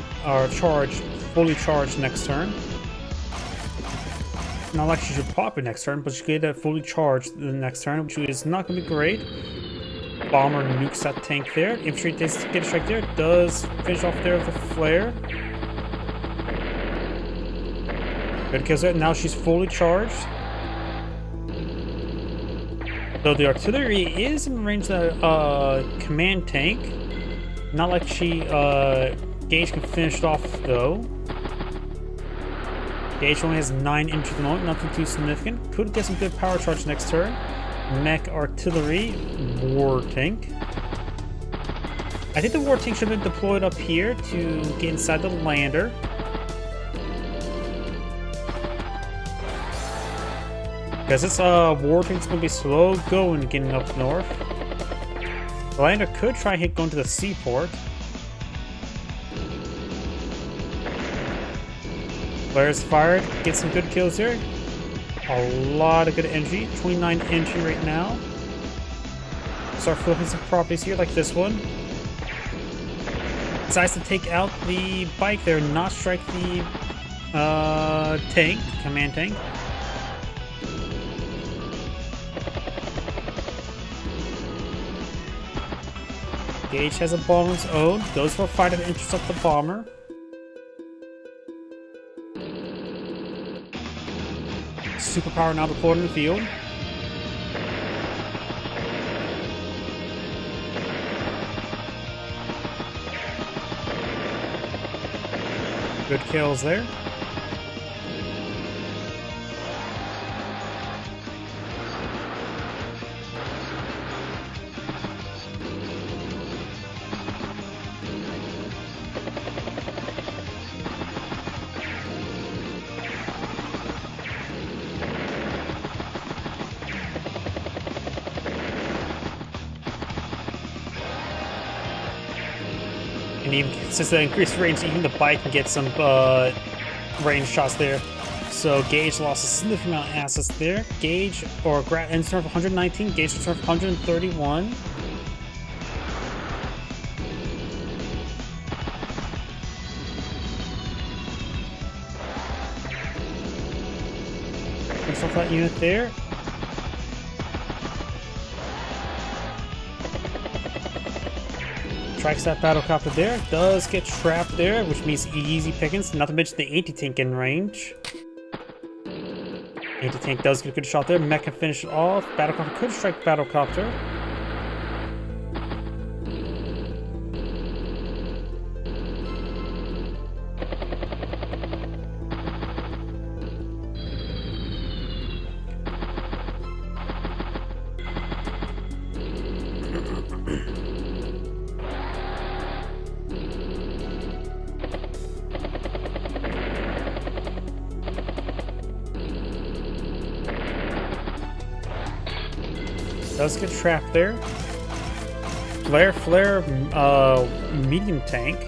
charge fully charged next turn. Not like she should pop it next turn, but she could get it fully charged the next turn, which is not going to be great. Bomber nukes that tank there. Infantry does get a strike there. Does finish off there with a flare. Good kills it. Now she's fully charged. Though the artillery is in range of the command tank. Not like Gage can finish it off though. Gage only has 9 infantry at the moment, nothing too significant. Could get some good power charge next turn. Mech artillery, war tank. I think the war tank should have been deployed up here to get inside the lander. Because this war tank's gonna be slow going getting up north. The lander could try going to the seaport. Flares fired, get some good kills there. A lot of good energy, 29 energy right now. Start flipping some properties here like this one. Decides to take out the bike there, not strike the tank, command tank. Gage has a bomb of his own, goes for a fight to intercept the bomber. Superpower now deployed in the field. Good kills there. And even since the increased range, even the bike can get some range shots there. So Gage lost a significant amount of assets there. Gage, or Grat ends turn of 119, Gage turn of 131. Finish off that unit there. Strikes that battlecopter there, does get trapped there, which means easy pickings, not to mention the anti-tank in range. Anti-tank does get a good shot there, mech can finish it off, battlecopter could strike battlecopter. Does get trapped there. Flare, medium tank.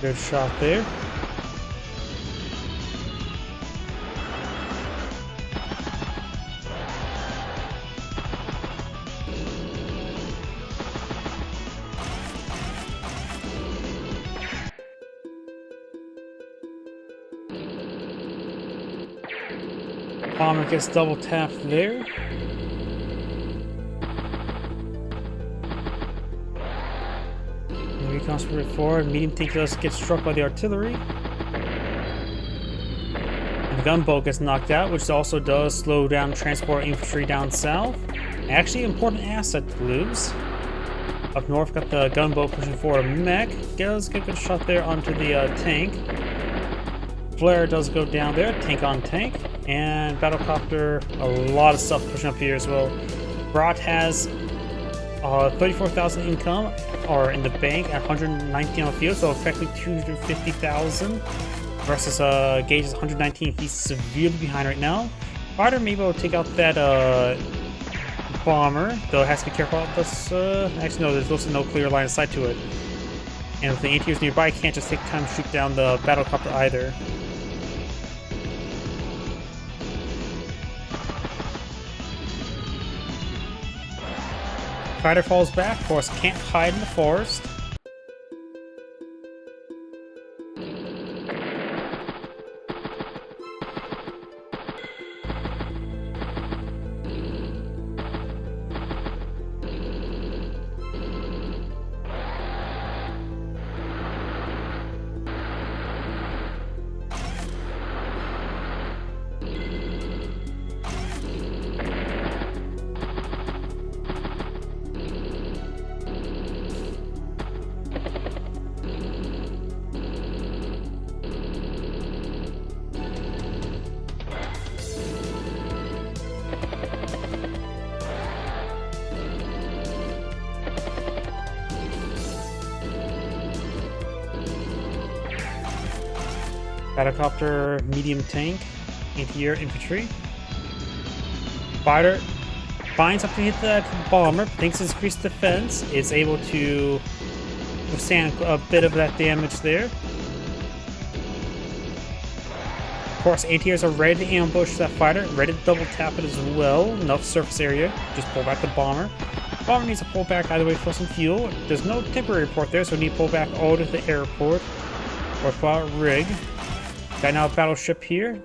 Good shot there. Bomber gets double tapped there. becomes moving forward. Medium tank does get struck by the artillery. And the gunboat gets knocked out, which also does slow down transport infantry down south. Actually, important asset to lose. Up north, got the gunboat pushing forward a mech. Does get a good shot there onto the tank. Flare does go down there, tank on tank. And battlecopter, a lot of stuff pushing up here as well. Brat has 34,000 income, or in the bank, at 119 on the field, so effectively 250,000 versus Gage's 119. He's severely behind right now. Fighter may be able to take out that bomber, though it has to be careful about this. Actually, no, there's also no clear line of sight to it. And with the ATs nearby, can't just take time to shoot down the battlecopter either. Fighter falls back, of course, can't hide in the forest. Battlecopter, medium tank, anti-air infantry. Fighter finds something to hit that bomber, thanks to his increased defense, is able to withstand a bit of that damage there. Of course, ATRs are ready to ambush that fighter, ready to double tap it as well. Enough surface area, just pull back the bomber. Bomber needs to pull back either way for some fuel. There's no temporary port there, so we need to pull back all to the airport or fire rig. Got now a battleship here,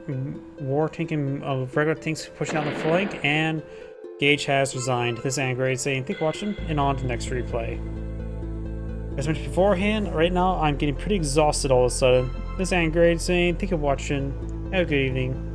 war tank and regular tanks pushing down the flank, and Gage has resigned. This is Angrade saying, thank you for watching, and on to the next replay. As mentioned beforehand, right now I'm getting pretty exhausted all of a sudden. This is Angrade saying, thank you for watching, have a good evening.